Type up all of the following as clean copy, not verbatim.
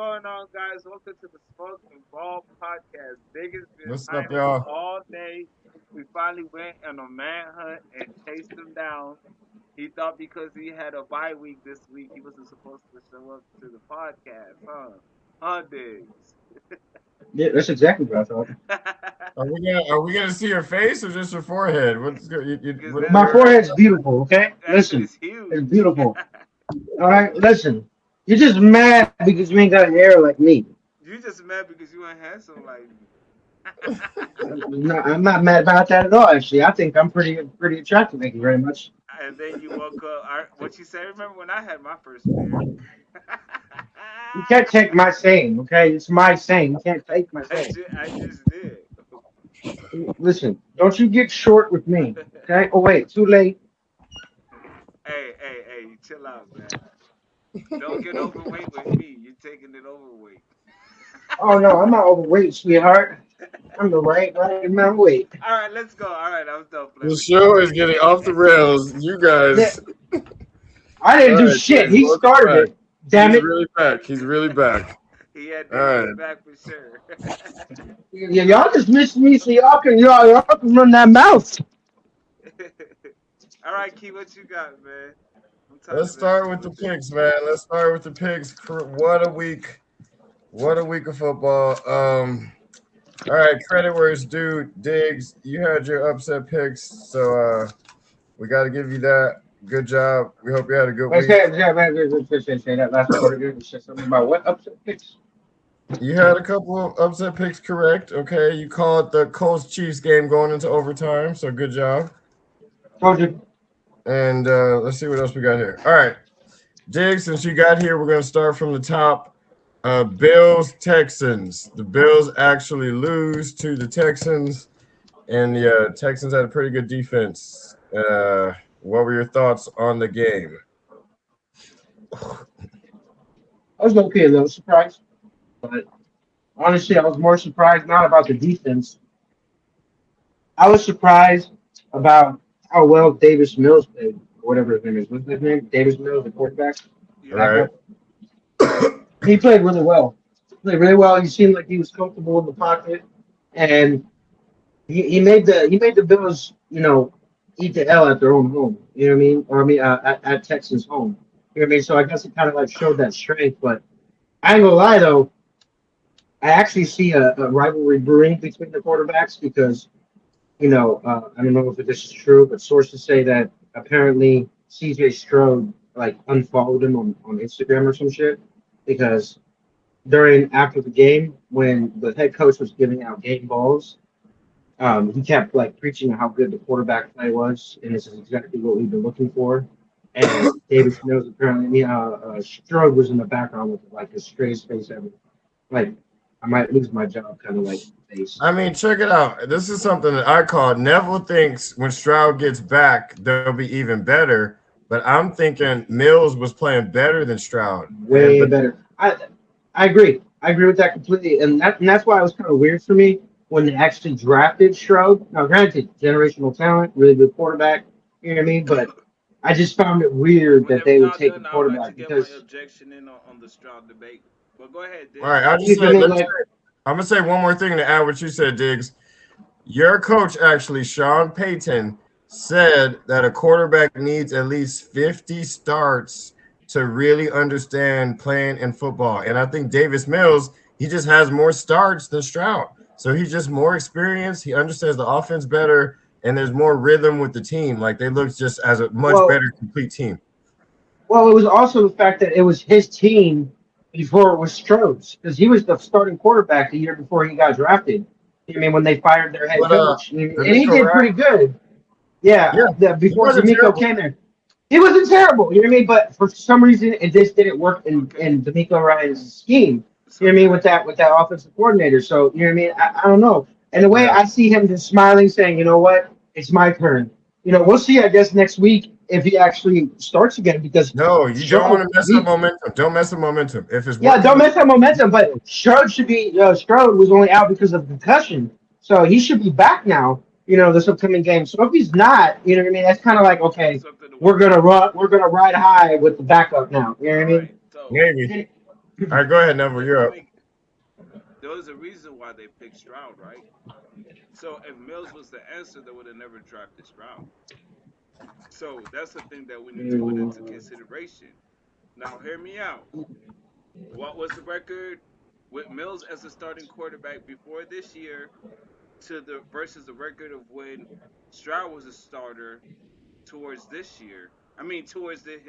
going on, guys? Welcome to the Smoke and Ball podcast. Big has been What's up, hiding y'all? all day. We finally went on a manhunt and chased him down. He thought because he had a bye week this week, he wasn't supposed to show up to the podcast, huh? Huh, Diggs? Yeah, that's exactly what I thought. Are we gonna see your face or just your forehead? What's good? Because What, My forehead's beautiful, okay? that shit Listen, is it's huge. beautiful. All right, listen. You're just mad because you ain't got hair like me. You just mad because you ain't handsome like me. No, I'm not mad about that at all. Actually, I think I'm pretty attractive. Thank you very much. And then you woke up. What you say? Remember when I had my first beard? You can't take my saying, okay? It's my saying. You can't take my saying. I just did. Listen, don't you get short with me, okay? Oh wait, too late. Hey, chill out, man. Don't get overweight with me. You're taking it overweight. Oh no, I'm not overweight, sweetheart. I'm the right amount of weight. All right, let's go. All right, I was done playing the with you. show is getting off the rails. You Yeah, guys. I All didn't do right, shit. James, He welcome started back. it. Damn He's it. really back. He's really back. He had All to right. get back for sure. Yeah, y'all just missed me, so y'all can run that mouth. All right, Key, what you got, man? I'm tired Let's of start messing with the with you. picks, man. Let's start with the picks. What a week. What a week of football. All right, credit where it's due. Diggs, you had your upset picks, so we got to give you that. Good job. We hope you had a good Let's week. say that last part again. You said something about what upset picks? You had a couple of upset picks correct. Okay, you called the Colts Chiefs game going into overtime, so good job. Told you. And let's see what else we got here. All right, Diggs, since you got here, we're going to start from the top. Bills Texans. The Bills actually lose to the Texans, and the Texans had a pretty good defense. What were your thoughts on the game? I was okay, a little surprised, but honestly, I was more surprised not about the defense. I was surprised about how well Davis Mills played, or whatever his name is. What's his name? Davis Mills, the quarterback, All Yeah. right. backup. He played really well. Played really well. He seemed like he was comfortable in the pocket, and he made the Bills, eat the L at their own home. You know what I mean? Or I mean, at Texas home. You know what I mean? So I guess it kind of like showed that strength. But I ain't gonna lie though, I actually see a rivalry brewing between the quarterbacks because I don't know if this is true, but sources say that apparently CJ Stroud like unfollowed him on Instagram or some shit because after the game when the head coach was giving out game balls, he kept like preaching how good the quarterback play was, and this is exactly what we've been looking for. And Davis Mills apparently, Stroud was in the background with like the straightest face ever. Like I might lose my job, kind of like face. I mean, check it out. This is something that I call Neville thinks when Stroud gets back, they'll be even better. But I'm thinking Mills was playing better than Stroud. And Way but better. I agree. I agree with that completely, and that's why it was kind of weird for me when they actually drafted Stroud. Now, granted, generational talent, really good quarterback. You know what I mean? But I just found it weird that Whenever they would y'all take a done, I would like to quarterback get my because objection in on the Stroud debate. But go ahead, all right, Diggs. I'll just you say feel me? let me Like, say I'm gonna say one more thing to add what you said, Diggs. Your coach actually, Sean Payton, said that a quarterback needs at least 50 starts to really understand playing in football. And I think Davis Mills, he just has more starts than Stroud. So he's just more experienced. He understands the offense better, and there's more rhythm with the team. Like they look just as a much well, better complete team. well, it was also the fact that it was his team before it was Stroud's because he was the starting quarterback the year before he got drafted. You know what I mean, when they fired their head But coach, and he D'Amico did pretty Ryan, good. yeah, he Before wasn't D'Amico terrible. came there, he wasn't terrible. You know what I mean? But for some reason, it just didn't work Okay, in D'Amico Ryan's scheme. You so know what I can mean I? with that offensive coordinator. So you know what I mean? I don't know. And the way Yeah. I see him just smiling, saying, "You know what? It's my turn." We'll see. I guess next week if he actually starts again because No, you don't want Stroud. to mess up momentum. Don't mess up momentum. If it's Yeah, don't working, mess up momentum. But Stroud was only out because of concussion, so he should be back now. This upcoming game. So if he's not, you know what I mean. That's kind of like okay, Something to we're work gonna with. run, we're gonna ride high with the backup now. You know what I All mean? right, so maybe. And, All right, go ahead, Neville. Let, You're let up. me. There was a reason why they picked Stroud, right? So if Mills was the answer, they would have never drafted Stroud. So that's the thing that we need to put into Mm, consideration. Now, hear me out. What was the record with Mills as a starting quarterback before this year to the versus the record of when Stroud was a starter towards this year? I mean, towards the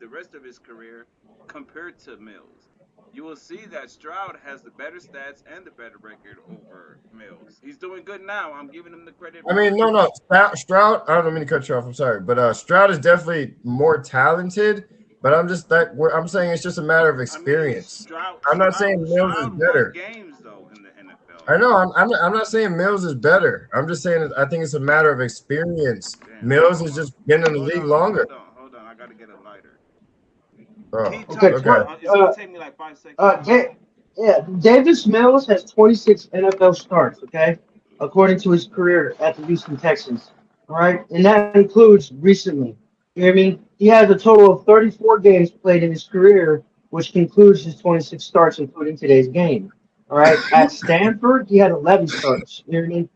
rest of his career compared to Mills. You will see that Stroud has the better stats and the better record over Mills. He's doing good now. I'm giving him the credit I mean, for. no, no. Stroud, I don't mean to cut you off. I'm sorry, but Stroud is definitely more talented. But I'm saying it's just a matter of I mean, experience. Stroud I'm not Stroud saying Mills is Stroud won better. games though in the NFL. I know. I'm not saying Mills is better. I'm just saying I think it's a matter of experience. Damn, Mills hold has on, just been in the hold league on, longer. hold on, hold on. I gotta get a lighter. Oh, Keep okay, talking. okay. It's gonna take me like 5 seconds. Da- yeah, Davis Mills has 26 NFL starts, okay, according to his career at the Houston Texans. All right, and that includes recently. You know what I mean? He has a total of 34 games played in his career, which concludes his 26 starts, including today's game. All right, at Stanford, he had 11 starts. You know what I mean?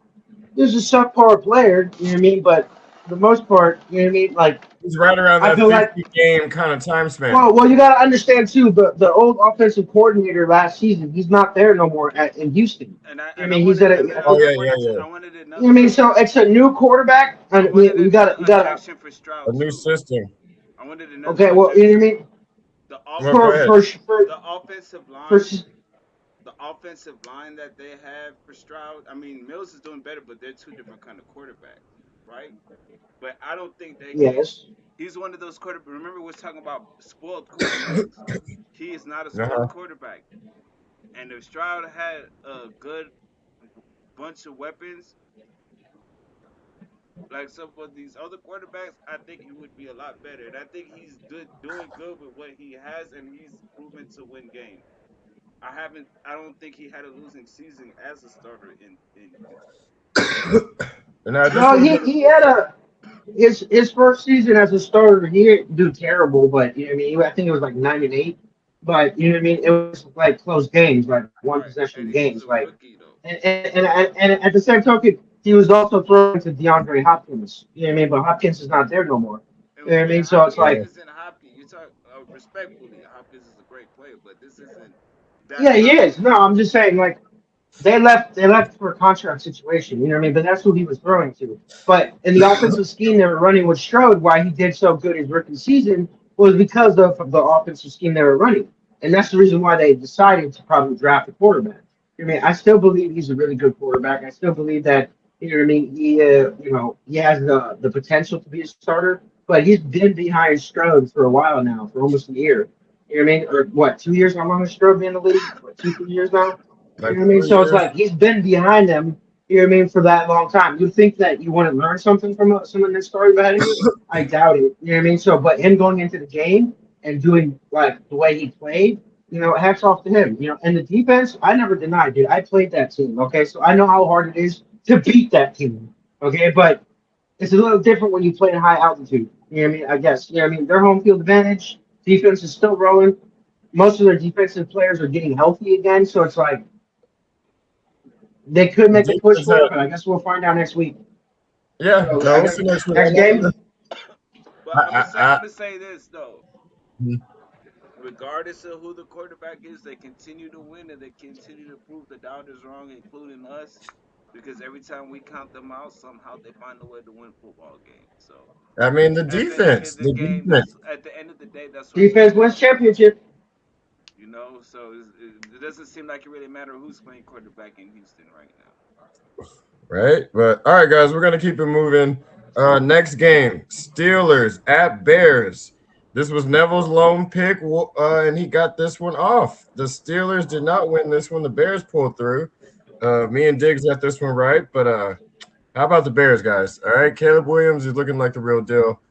He was a subpar player. You know what I mean? But for the most part, you know what I mean? Like, He's right around I that feel like 50 game kind of time span. well, you got to understand too. The old offensive coordinator last season, he's not there no more in Houston. And I You know what I and I mean, he's wanted at and a, then Oh yeah, I yeah, wanted to yeah. I wanted you know what I mean. another So it's a new quarterback, I and wanted another you got to. objection for A Stroud new too. system. I wanted another Okay, well, you know what I objection. mean. The Well, go For offensive ahead. for for the offensive for line the offensive line that they have for Stroud. I mean, Mills is doing better, but they're two different kind of quarterbacks, right? But I don't think they can. yes, He's one of those quarterbacks. Remember, we was talking about spoiled quarterbacks. He is not a spoiled Uh-huh. quarterback. And if Stroud had a good bunch of weapons, like some of these other quarterbacks, I think he would be a lot better. And I think he's doing good with what he has, and he's proven to win games. I don't think he had a losing season as a starter in Houston. And now this no, one's he had a his first season as a starter. He didn't do terrible, but you know what I mean. I think it was like 9-8, but you know what I mean. It was like close games, like one Right, possession and he games, was a like rookie though. and at the same token, he was also throwing to DeAndre Hopkins. You know what I mean? But Hopkins is not there no more. You know what I And mean? So it's Hopkins like, isn't Hopkins. You talk respectfully. Hopkins is a great player, but this isn't that yeah, he is. Hopkins. No, I'm just saying, like they left for a contract situation. You know what I mean? But that's who he was throwing to. But in the offensive scheme they were running with Strode, why he did so good his rookie season was because of the offensive scheme they were running, and that's the reason why they decided to probably draft a quarterback. I mean, I still believe he's a really good quarterback. I still believe that you know what I mean. He has the potential to be a starter, but he's been behind Strode for a while now, for almost a year. You know what I mean? Or what? 2 years? How long has Strode been in the league? What, 2 3 years now? You like know what I mean? two So it's years. like he's been behind them, you know what I mean, for that long time. You think that you want to learn something from someone that started ahead of you? I doubt it. You know what I mean? So, but him going into the game and doing like the way he played, hats off to him. And the defense, I never denied, dude. I played that team. Okay, so I know how hard it is to beat that team. Okay, but it's a little different when you play in high altitude. You know what I mean? I guess. You know what I mean? Their home field advantage, defense is still rolling. Most of their defensive players are getting healthy again, so it's like they could The make a push defense for had, it, but I guess we'll find out next week. yeah. So No, I we'll guess see next week. next game. But I'm I, gonna say this though. Regardless of who the quarterback is, they continue to win and they continue to prove the doubters wrong, including us. Because every time we count them out, somehow they find a way to win football games. So I mean, the at the end defense, of the the game, defense. that's at the end of the day, that's what Defense wins matters. championship. So it doesn't seem like it really matters who's playing quarterback in Houston right now. Right? But all right, guys, we're gonna keep it moving. Next game, Steelers at Bears. This was Neville's lone pick, and he got this one off. The Steelers did not win this one. The Bears pulled through. Me and Diggs got this one right, but how about the Bears, guys? All right, Caleb Williams is looking like the real deal,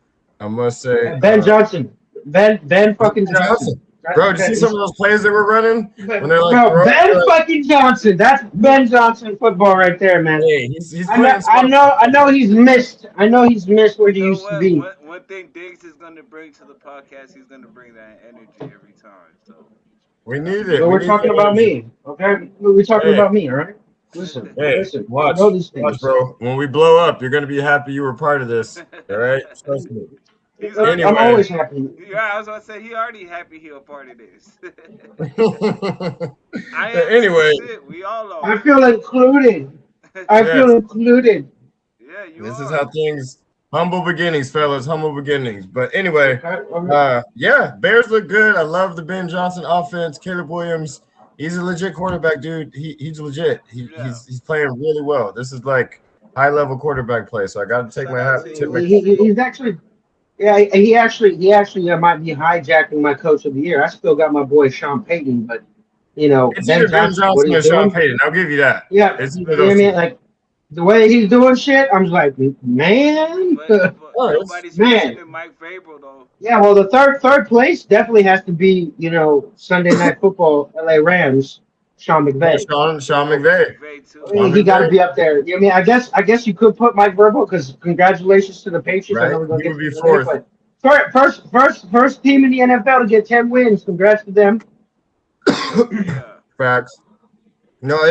I must say. Ben Johnson. Ben fucking Johnson. Johnson, bro, did you see some of those plays they were running when they're like Bro, throwing? Ben fucking Johnson. That's Ben Johnson football right there, man. Hey, he's playing I smart know I football. know he's missed. I know he's missed where You he know used to what? be. One thing Diggs is gonna bring to the podcast, he's gonna bring that energy every time. So We need it. But We we're need talking the about energy. me, okay? We're talking Hey, about me, all right? Listen, hey, listen. I watch, know these watch, things. bro. When we blow up, you're gonna be happy you were part of this. All right, trust me. He's already I'm Anyway, always happy. happy. Yeah, I was gonna say he already happy he a part of this. I am too. anyway, Shit, we all I are. feel included. I feel yes, included. Yeah, you this is how are. things. Humble beginnings, fellas. Humble beginnings. But anyway, Okay, all right. yeah, Bears look good. I love the Ben Johnson offense. Caleb Williams, he's a legit quarterback, dude. He's legit. Yeah. He's playing really well. This is like high level quarterback play. So I got to take Shout my out hat, to tip my you. He's actually, yeah, he actually might be hijacking my coach of the year. I still got my boy Sean Payton, but It's Ben either Ben Johnson, what Johnson he's or Sean doing, Payton. I'll give you that. yeah, It's either you know what I those mean? two. Like the way he's doing shit, I'm just like, man, But Oh, it's nobody's man. mentioning Mike Vrabel though. Yeah, well, the third place definitely has to be, Sunday Night Football, LA Rams, Sean yeah, McVay. Sean Yeah, McVay. McVay too. Sean He got to McVay, be up there. You know what I mean, I guess you could put Mike Vrabel because congratulations to the Patriots. I right? know we're gonna He get would to be it later, fourth. but first team in the NFL to get 10 wins. Congrats to them. Yeah. Facts. No,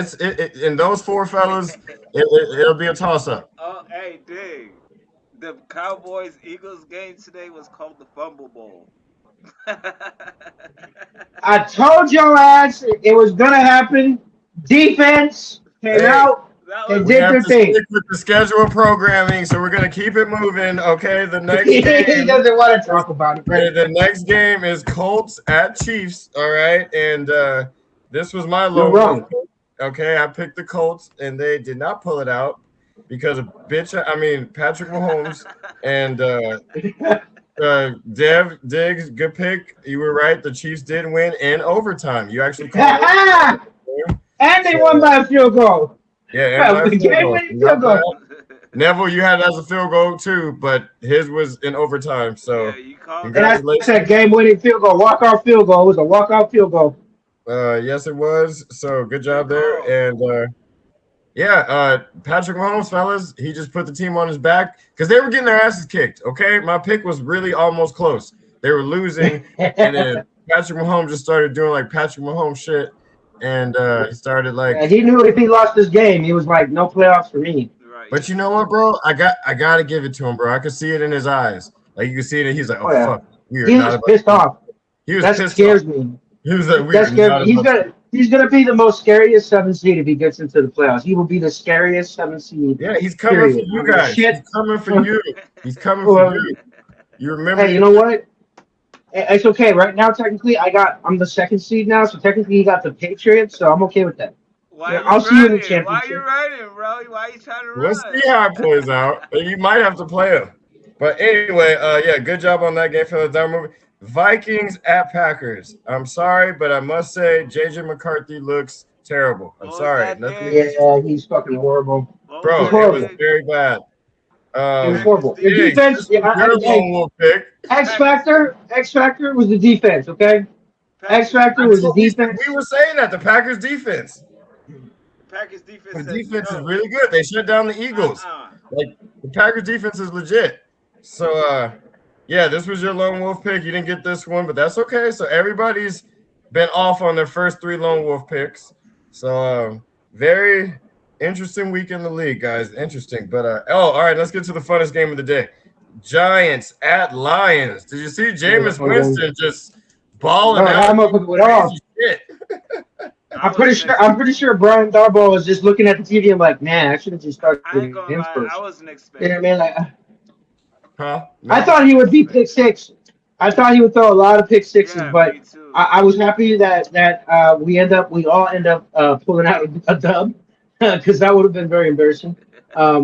in those four fellas, it'll be a toss up. Oh, hey, dig. The Cowboys Eagles game today was called the Fumble Bowl. that I told your ass it was gonna happen. Defense came Hey, out and was we did have their to thing. stick with the schedule of programming, so we're gonna keep it moving. Okay, the next He game doesn't want to is talk about it, right? the next game is Colts at Chiefs. All right, and this was my You're lone wolf wrong. pick. Okay, I picked the Colts, and they did not pull it out because of Patrick Mahomes and Dev Diggs. Good pick. You were right. The Chiefs did win in overtime. You actually called and overtime. they won So by a field goal. yeah, and by a field Game goal. winning field Not bad. goal. Neville, you had it as a field goal too, but his was in overtime. yeah, So you called And it. I congratulations. said game winning field goal, walk off field goal. It was a walk off field goal. Yes, it was. So good Good job there. call. And Patrick Mahomes, fellas, he just put the team on his back because they were getting their asses kicked. Okay, my pick was really almost close. They were losing, and then Patrick Mahomes just started doing like Patrick Mahomes shit, and he started Yeah, like. he knew if he lost this game, he was like, no playoffs for me. Right. But you know what, bro? I gotta give it to him, bro. I could see it in his eyes. Like you can see it. He's like, oh Oh yeah, fuck, we are he not was about pissed to. off. He was That pissed off. scares me. He was like, we That are scares not me. He's about gonna to. he's gonna be the most scariest 7 seed if he gets into the playoffs. He will be the scariest 7 seed. Yeah, he's coming for Period. I you don't give a guys. shit. He's coming for you. He's coming for Well, you. You remember? hey, you know what? It's okay. Right now, technically, I'm the 2nd seed now, so technically he got the Patriots, so I'm okay with that. Why Yeah, are you I'll see you in the running? Why are you championship. running, bro? Why are you trying to We'll run? see how it plays out. You might have to play him. But anyway, yeah, good job on that game, fellas. Down movie. Vikings at Packers. I'm sorry, but I must say JJ McCarthy looks terrible. I'm What was sorry. that, Nothing Diggs? against Yeah, he's fucking horrible. What was He's bro. that, It was horrible. Diggs? very bad. He was Packers horrible. The Diggs, defense. defense, this yeah, was your hey, lone wolf pick. Packers. X Factor was the defense. Okay, X Packers. Factor was the We defense. were saying that the Packers defense. Packers defense The said defense is no. really good. They shut down the Eagles. Uh-uh. Like the Packers defense is legit. So yeah, this was your lone wolf pick. You didn't get this one, but that's okay. So everybody's been off on their first 3 lone wolf picks. So very interesting week in the league, guys. Interesting. But all right, let's get to the funnest game of the day. Giants at Lions. Did you see Jameis Winston just balling No, out? that motherfucker went Crazy off. shit. I'm pretty sure Brian Darboe was just looking at the TV and like, man, I should have just started I ain't gonna him lie. I first. wasn't You know what I expecting mean? that. Like, Huh? I No? thought he would be pick six. I thought he would throw a lot of pick sixes, Yeah, but me too. I was happy that we all end up pulling out a dub because that would have been very embarrassing.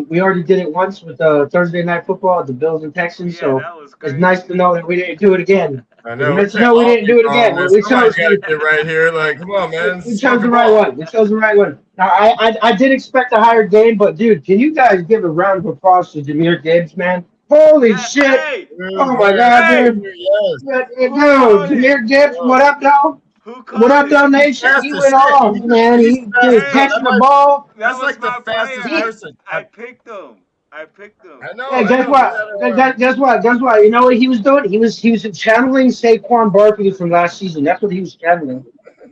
We already did it once with Thursday Night Football at the Bills and Texans, Yeah, so that was it's crazy. nice to know that we didn't do it again. I It's know. We nice to can't know we all didn't be do it wrong, again. man. We Somebody's chose got to get right here. Like, come on, man. we Smoke chose the the right ball. one. We chose the right one. Now I did expect a higher game, but dude, can you guys give a round of applause to Jameer Gibbs, man? Holy Yeah, shit! hey, Oh Dude, my very god, hey, dude. good. Yes. Dude, who called it? Jameer Gibbs, what Yo, up, dog? Who What called up, it? though, he's Nation? fast He as went shit. off, man. He's He fast. just Hey, catching the ball. that That's was like the my fastest player. He, person. I picked him. I picked him. I know. hey, I guess know. We what? Guess what? Guess what? You know what he was doing? He was channeling Saquon Barkley from last season. That's what he was channeling.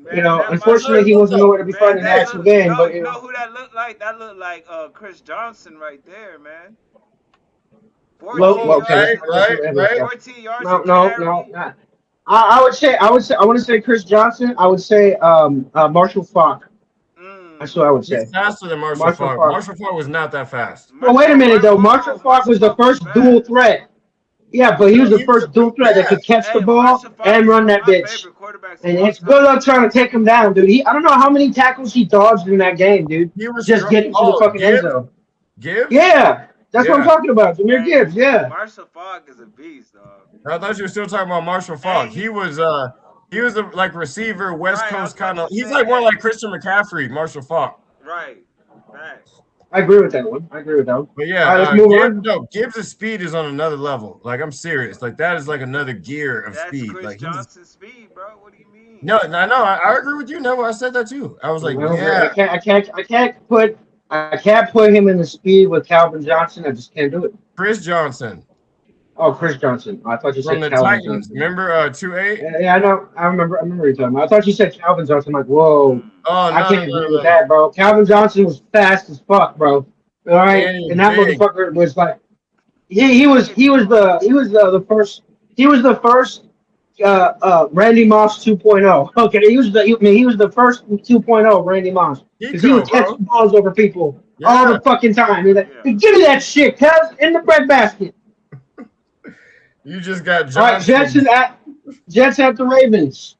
Man, that must Unfortunately, look. he wasn't nowhere to be found Man, in the that actual look. game. No, But you know who that looked like? That looked like Chris Johnson right there, man. low. 14 Oh, Okay, yards, let's right. go. 14 yards No, a no, no. carry. Not. I want to say Chris Johnson. I would say Marshall Faulk. That's what I would Mm. He's say. faster than Marshall Marshall Falk. Faulk. Marshall Falk was not that fast. Well, wait a Marshall, minute though. Marshall whoa, Faulk Marshall was the Falk was first dual fast. threat. Yeah, but he was No, the he was first dual threat that could fast. catch the Hey, ball Marshall Falk and is run one of that my bitch. favorite quarterbacks of And all it's good time. luck trying to take him down, dude. I don't know how many tackles he dodged in that game, dude. He was Just strong. getting to the Oh, fucking end Gibbs? zone. Gibbs? Yeah, that's what I'm Yeah. talking about. Jameer Hey, Gibbs. Yeah. Marshall Falk is a beast, dog. I thought you were still talking about Marshall Hey, Falk. He was a like receiver, West right. I was Coast about kind to of. He's say, like more hey, like Christian McCaffrey, Marshall Falk. right, facts. I agree with that one. I agree with that one. But yeah, All right, let's move Gibbs. on. No, Gibbs' speed is on another level. Like I'm serious. Like that is like another gear of That's speed. Chris Like he's Johnson's speed, bro. What do you mean? no, no, no. I agree with you. No, I said that too. I was I like, don't agree. yeah, I can't put him in the speed with Calvin Johnson. I just can't do it. Chris Johnson Oh, Chris Johnson. I thought you from said the Calvin Titans. Johnson. Remember 2-8? Yeah, I know. I remember. I remember you talking about. I thought you said Calvin Johnson. I'm like, whoa, Mm. Oh I no, no, can't no, agree with no, no. that, bro. Calvin Johnson was fast as fuck, bro. All right, And and he's that big. motherfucker was like, Big as fuck. he was the first Randy Moss 2.0. Okay, he was the first 2.0 Randy Moss because he Pico, would bro. catch balls over people all Yeah, the fucking time. He's like, Yeah. "Hey, give me that shit, cuz in the breadbasket." you just got All right, Johnson. Jets at the Ravens.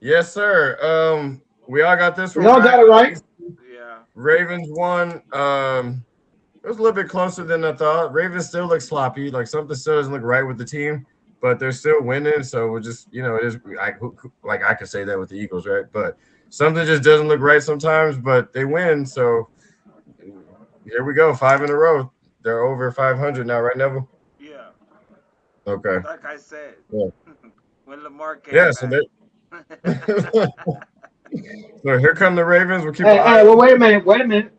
Yes, sir. We all got this We one all right. got it right. Yeah. Ravens won. It was a little bit closer than I thought. Ravens still look sloppy. Like something still doesn't look right with the team, but they're still winning. So we're just, it is. Like I could say that with the Eagles, right? But something just doesn't look right sometimes. But they win. So here we go, 5 in a row. They're over 500 now, right, Neville? Yeah. Okay. Like I said, Yeah. when Lamar came Yeah. So back. they. So here come the Ravens. We'll keep an eye Hey, well, on wait a them. minute,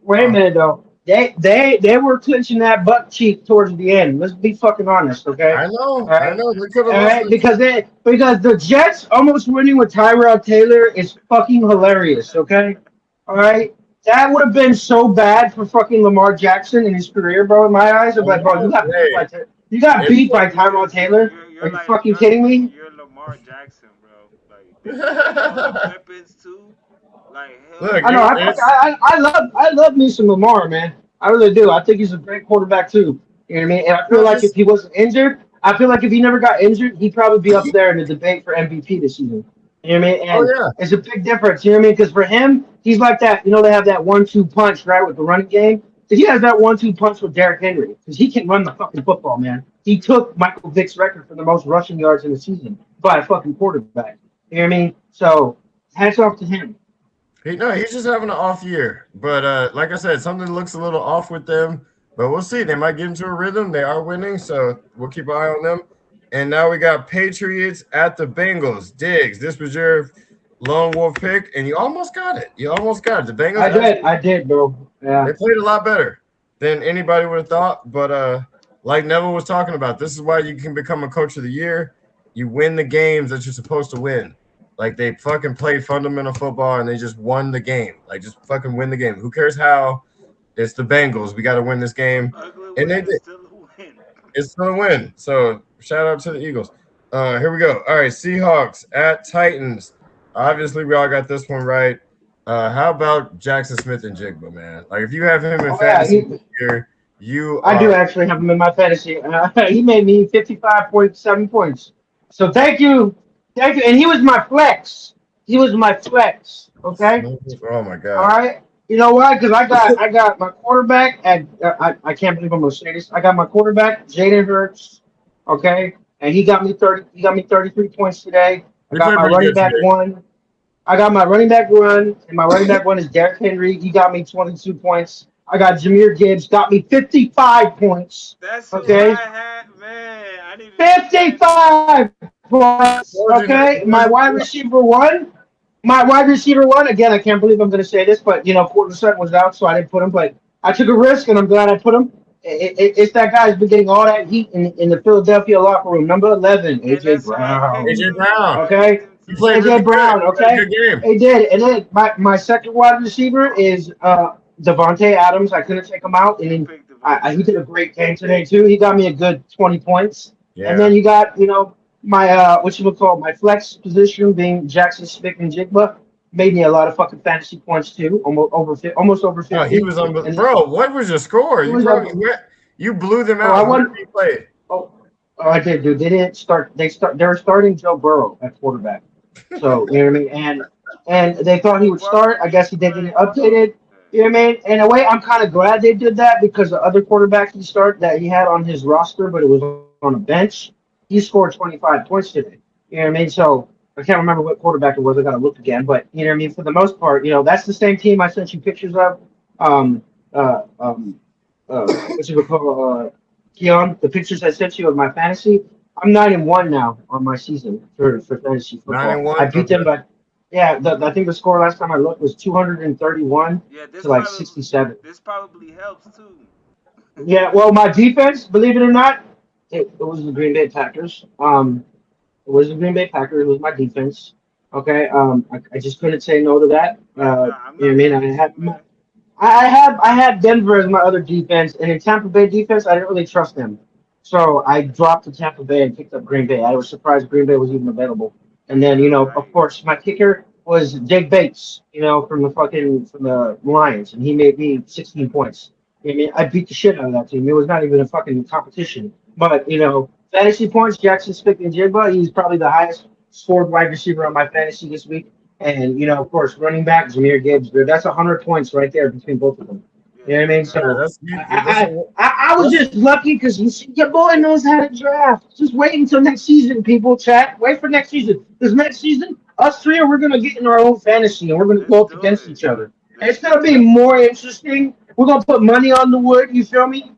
wait a Uh, minute though. They were clinching that butt cheek towards the end. Let's be fucking honest, okay? I All know. I right, know. They could have all lost right, this. because the Jets almost winning with Tyrod Taylor is fucking hilarious, okay? All right, that would have been so bad for fucking Lamar Jackson in his career, bro. In my eyes, I'm I like, bro, know. Hey, You got it's beat by Tyrod Taylor. Are You're you like fucking kidding me? you're Lamar Jackson, bro. Like they gave him all the weapons too. Like hell look. I know. no. I love me some Lamar, man. I really do. I think he's a great quarterback too. You know what I mean? And I feel No, like if he wasn't injured, I feel like if he never got injured, he'd probably be up there in the debate for MVP this season. You know what I mean? oh And yeah. it's a big difference. You know what I mean? Because for him, he's like that. You know, they have that 1-2 punch, right, with the running game. So he has that 1-2 punch with Derrick Henry because he can run the fucking football, man. He took Michael Vick's record for the most rushing yards in the season by a fucking quarterback. You know what I mean? So hats off to him. No, he's just having an off year. But like I said, something looks a little off with them. But we'll see. They might get into a rhythm. They are winning, so we'll keep an eye on them. And now we got Patriots at the Bengals. Diggs, this was your lone wolf pick, and you almost got it. You almost got it. The Bengals I did, bro. Yeah. they played a lot better than anybody would have thought. But like Neville was talking about, this is why you can become a coach of the year. You win the games that you're supposed to win. Like they fucking played fundamental football and they just won the game. Like just fucking win the game. Who cares how? It's the Bengals. We got to win this game, Ugly and they win is did. still a win. It's gonna win. So shout out to the Eagles. Here we go. All right, Seahawks at Titans. Obviously, we all got this one right. How about Jackson Smith and Jigba, man? Like if you have him in Oh yeah, fantasy this year, you I do are. actually have him in my fantasy. He made me 55.7 points. So thank you. And he was my flex. He was my flex. Okay. Oh my All god. right. You know why? Because I got my quarterback at I can't believe I'm gonna say this. I got my quarterback Jaden Hurts. Okay, and he got me 30. He got me 33 points today. I He got played my pretty running good back today. one. I got my running back one, and my running back one is Derrick Henry. He got me 22 points. I got Jameer Gibbs, got me 55 points. That's who I Okay, had, man. I needed to do that. 55 points. Told you not- Okay, my wide receiver one. My wide receiver one. Again, I can't believe I'm going to say this, but Courtland Sutton was out, so I didn't put him. But I took a risk, and I'm glad I put him. It's that guy's been getting all that heat in the Philadelphia locker room. Number 11, And AJ that's who I picked Brown. AJ too. Brown. I picked Okay, him He played really AJ good. Brown, He had a okay? good game. He did. And then my second wide receiver is Devontae Adams. I couldn't take him out. And You then picked he Devontae. did a great game today, too. He got me a good 20 points. And then Yeah. you got, my, what you would call my flex position being Jackson Smith and Jigba. Made me a lot of fucking fantasy points, too. Almost over Oh, he 50. was on. And Bro, what was your score? it You was, probably you blew them oh, I out. Whoever won. you played. Oh, oh, I did, dude. They didn't start. They were starting Joe Burrow at quarterback. So you know what I mean. And they thought he would What start. I did guess you he didn't play? get updated. You know what I mean. In a way, I'm kind of glad they did that because the other quarterback he had on his roster, but it was on a bench. He scored 25 points today. You know what I mean. So I can't remember what quarterback it was. I got to look again. But you know what I mean. For the most part, that's the same team I sent you pictures of. Um, uh, um, what you would call Keon, the pictures I sent you of my fantasy. I'm 9-1 now on my season for fantasy Nine football. and I one. beat them, Okay. but yeah, I think the score last time I looked was 231 Yeah, to like 67. this probably helps too. Yeah, well, my defense, believe it or not, it was the Green Bay Packers. It was the Green Bay Packers. It was my defense. Okay, I just couldn't say no to that. Man, nah, I'm You know not what I mad mean? at you, man. I had Denver as my other defense, and in Tampa Bay defense, I didn't really trust them. So I dropped to Tampa Bay and picked up Green Bay. I was surprised Green Bay was even available. And then, All of right. course, my kicker was Jake Bates, from the Lions, and he made me 16 points. I mean, I beat the shit out of that team. It was not even a fucking competition. But fantasy points, Jackson Smith and Jigba, he's probably the highest scored wide receiver on my fantasy this week. And of course, running back Jameer Gibbs, dude, that's 100 points right there between both of them. Yeah, You know what I mean? Yeah, So that's that's I I was just lucky because your boy knows how to draft. Just wait until next season, people. Chat. Wait for next season. Because next season, us three we're gonna get in our own fantasy and we're gonna let's go up do against it. each other. And Let's it's gonna do be it. more interesting. We're gonna put money on the wood. You feel me?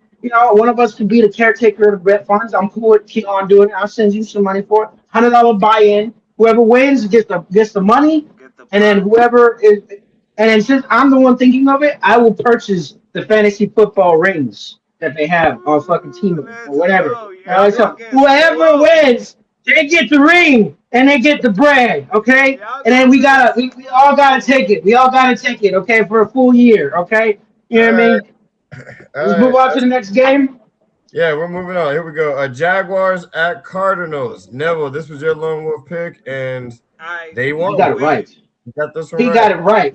One of us could be the caretaker of the bet funds. I'm cool with keep on doing it. I'll send you some money for it. $100 buy-in. Whoever wins gets the money, Get the and then pot. whoever is, and then since I'm the one thinking of it, I will purchase the fantasy football rings that they have on fucking team Ooh, or let's whatever. go. All right, Y'all so gonna get whoever smoked. wins, they get the ring and they get the bread, okay? Y'all And then gonna get we all gotta take smoked. it. We all gotta take it, okay, for a full year, okay? You know all what I right. mean? All Let's right. move on to the next game. Yeah, we're moving on. Here we go. Jaguars at Cardinals. Neville, this was your lone wolf pick, and I they He won. got it right. win. You got this one He right. got it right.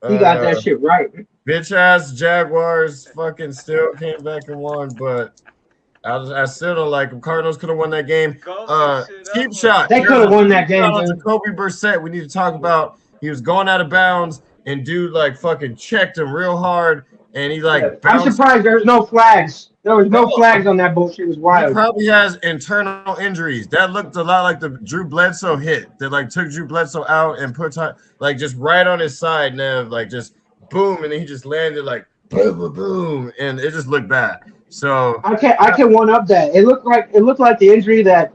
He got Uh, that shit right. bitch ass Jaguars fucking still came back and won, but I still don't like them. Cardinals could have won that game. Go this shit up Cheap on shot. They There's could a have won cheap that game, shot on dude. Jacoby Brissett. We need to talk about. He was going out of bounds, and dude like fucking checked him real hard, and he Yeah. like I'm bounced. surprised there was no flags. There was Bro, no flags on that bullshit. It was he wild. probably has internal injuries. That looked a lot like the Drew Bledsoe hit that like took Drew Bledsoe out and put like just right on his side, Nev, like just boom, and then he just landed like boom, boom, boom, and it just looked bad. So I can one up that. It looked like the injury that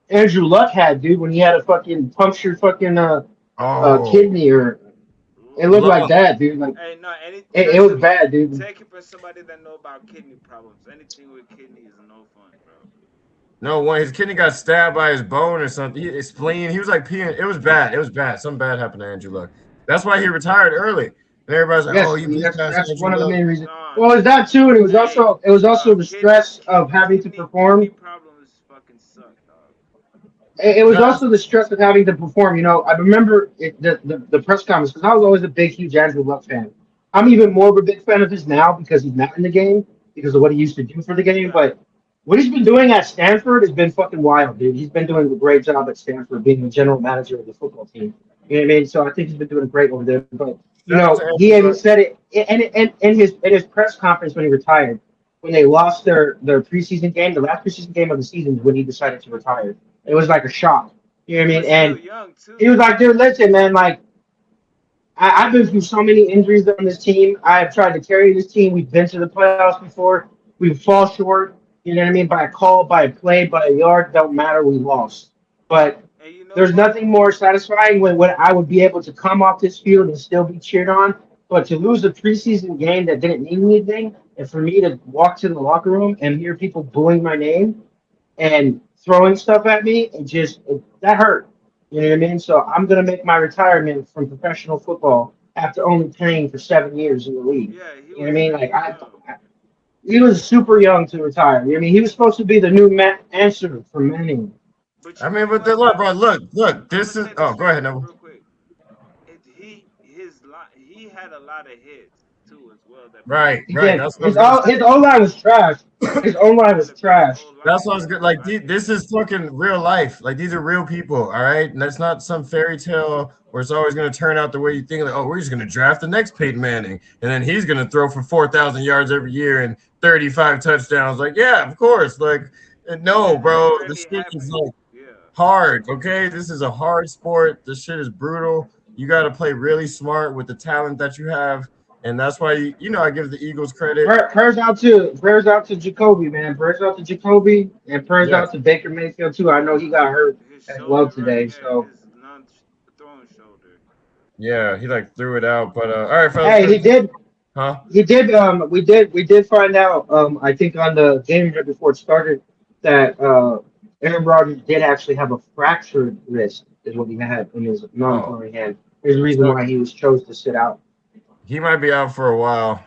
Andrew Luck had, dude, when he had a fucking punctured fucking oh, kidney or it looked like Luck. that, dude. Like Hey, no, any it was listen. bad, dude. Take it from somebody that know about kidney problems. Anything with kidney is no fun, bro. No, one his kidney got stabbed by his bone or something. His spleen. He was like peeing. It was bad. It was bad. Something bad happened to Andrew Luck. That's why he retired early. And everybody's like, "Oh, Yes, you I mean bypassed that's Andrew one of the Luck." main reasons. No, Well, it's that too, and hey, it was also no, the stress of having to kidney perform. problems fucking suck, dog. It was No, also the stress of having to perform. I remember the press conference because I was always a big, huge Andrew Luck fan. I'm even more of a big fan of his now because he's not in the game because of what he used to do for the game. Yeah, But what he's been doing at Stanford has been fucking wild, dude. He's been doing a great job at Stanford, being the general manager of the football team. You know what I mean? So I think he's been doing great over there. But shout out to he Andrew even Luck. said it and in his press conference when he retired, when they lost their preseason game, the last preseason game of the season, is when he decided to retire. It was like a shock. You know what he I mean? was still And young he too. was like, dude, listen, man, like I've been through so many injuries on this team. I've tried to carry this team. We've been to the playoffs before. We fall short. You know what I mean? By a call, by a play, by a yard, don't matter. We lost. But And you know there's what? nothing more satisfying when I would be able to come off this field and still be cheered on. But to lose a preseason game that didn't mean anything, and for me to walk to the locker room and hear people booing my name and throwing stuff at me, that hurt. You know what I mean? So I'm gonna make my retirement from professional football after only playing for 7 years in the league. Yeah, he You know what I was mean? really young. He was super young to retire. You know what I mean? He was supposed to be the new answer for Manning. But I you mean, know but what then look, though? bro, look. I'm This gonna is. say Oh, this go ahead, Noah. real quick. He had a lot of hits too as well that people Right, He right. did. That's what I was gonna say. His O line was trash. His O line and was a great trash. O That's line. what I was Yeah, good. Like I hear this that. is fucking real life. Like these are real people. All right, and that's not some fairy tale where it's always gonna turn out the way you think. Like, oh, we're just gonna draft the next Peyton Manning, and then he's gonna throw for 4,000 yards every year and 35 touchdowns. Like, yeah, of course. Like, no, Yeah, that bro, ain't the really shit is happened. like Yeah, hard. Okay, this is a hard sport. This shit is brutal. You got to play really smart with the talent that you have, and that's why I give the Eagles credit. Prayers out to Jacoby, man. Prayers out to Jacoby and prayers Yeah, out to Baker Mayfield too. I know he got hurt his as well shoulder, right? today. Yeah, So his non-throwing shoulder. yeah, he like threw it out. But all right, fellas, hey, good. he did. Huh? He did. We did find out. I think on the game right before it started that Aaron Rodgers did actually have a fractured wrist, is what he had in his Oh, non-throwing hand. There's a reason so why he was chose to sit out. he might be out for a while.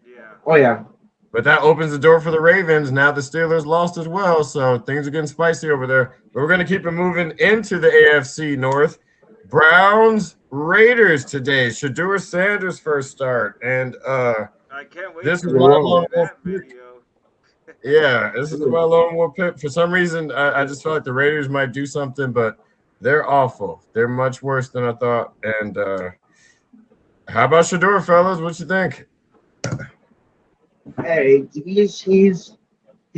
Yeah, Oh yeah. But that opens the door for the Ravens. Now the Steelers lost as well, so things are getting spicy over there. But we're going to keep it moving into the AFC North. Browns Raiders today. Shador Sanders first start, and I can't wait this to is my listen Whoa. lone to wolf that pick. video. Yeah, this is my Ooh. lone wolf pick. For some reason, I just felt like the Raiders might do something, but they're awful. They're much worse than I thought. And how about Shador, fellas? What you think? Hey, he's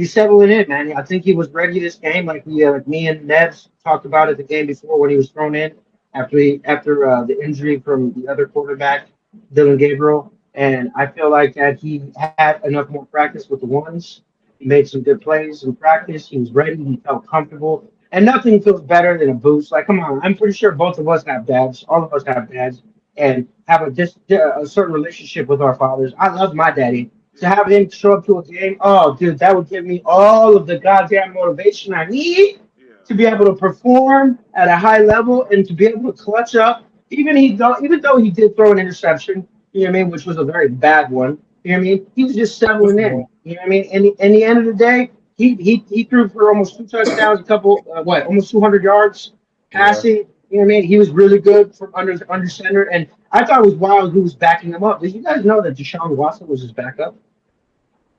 settling in, man. I think he was ready this game, like me and Nebs talked about it the game before when he was thrown in after the injury from the other quarterback, Dylan Gabriel. And I feel like that he had enough more practice with the ones. He made some good plays in practice. He was ready. He felt comfortable. And nothing feels better than a boost. Like, come on, I'm pretty sure both of us have dads. All of us have dads and have a certain relationship with our fathers. I love my daddy to Yeah, have him show up to a game, oh, dude, that would give me all of the goddamn motivation I need yeah, to be able to perform at a high level and to be able to clutch up. Even though he did throw an interception, you know what I mean, which was a very bad one. You know what I mean? He was just settling in. You know what I mean? And in the end of the day, he threw for almost two touchdowns, a couple almost 200 yards Yeah. passing. You know what I mean? He was really good from under center, and I thought it was wild who was backing him up. Did you guys know that Deshaun Watson was his backup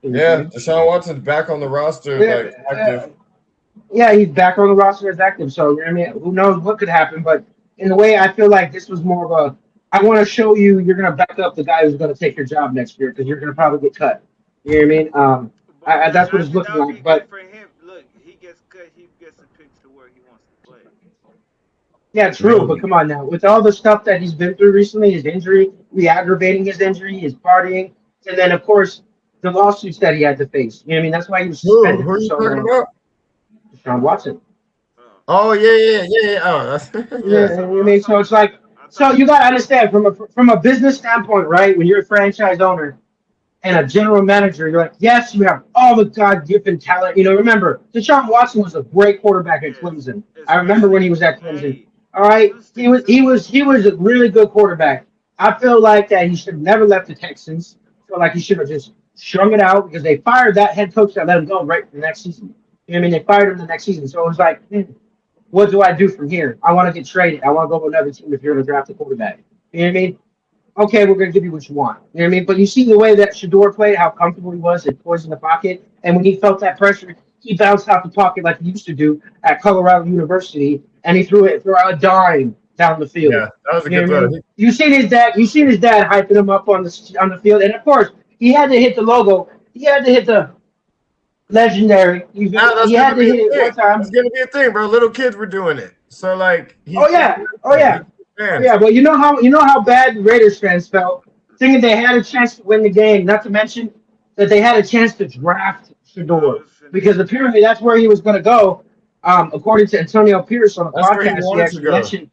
in the Yeah, game? Deshaun Watson's back on the roster, Yeah, like active. yeah, he's back on the roster as active. So you know what I mean, who knows what could happen? But in a way, I feel like this was more of a. I want to show you you're going to back up the guy who's going to take your job next year because you're going to probably get cut. You know what I mean? but That's what it's that looking would be like. good But for him. Look, he gets cut. He gets to pick to where he wants to play. yeah, true. But Maybe. come on now, with all the stuff that he's been through recently, his injury, re-aggravating his injury, his partying, and then of course the lawsuits that he had to face. You know what I mean? That's why he was Who? suspended Who for are you so talking long. about? Deshaun Watson. Oh, Oh yeah. Oh, Yeah, yeah. I I mean, so thought it's like, I so thought you got to understand from a business standpoint, right? When you're a franchise owner and a general manager, you're like, yes, you have all the God-given talent. You know, remember, Deshaun Watson was a great quarterback at yes, Clemson. I remember when he especially was at Clemson. hey All in right, he Houston was he too. was he was a really good quarterback. I feel like that he should have never left the Texans. I feel like he should have just strung it out because they fired that head coach that let him go right the next season. You know what I mean? They fired him the next season, so it was like, what do I do from here? I want to get traded. I want to go to another team if you're going to draft a quarterback. You know what I mean? Okay, we're going to give you what you want. You know what I mean? But you see the way that Shador played, how comfortable he was and poised in the pocket. And when he felt that pressure, he bounced out the pocket like he used to do at Colorado University, and he threw it for a dime down the field. Yeah, that was a You good know what I throw. mean? You seen his dad hyping him up on the field, and of course he had to hit the logo. He had to hit the legendary. You feel Now me? that's He gonna had to be hit a it thing. one time. That's gonna be a thing, bro. Little kids were doing it, so like Oh he's yeah, oh fans. He's yeah, oh fans. yeah. Well, you know how bad the Raiders fans felt, thinking they had a chance to win the game. Not to mention that they had a chance to draft I Shador was finna because say that. apparently that's where he was going to go. According to Antonio Pierce on a That's where he podcast, he wanted to actually go. mentioned,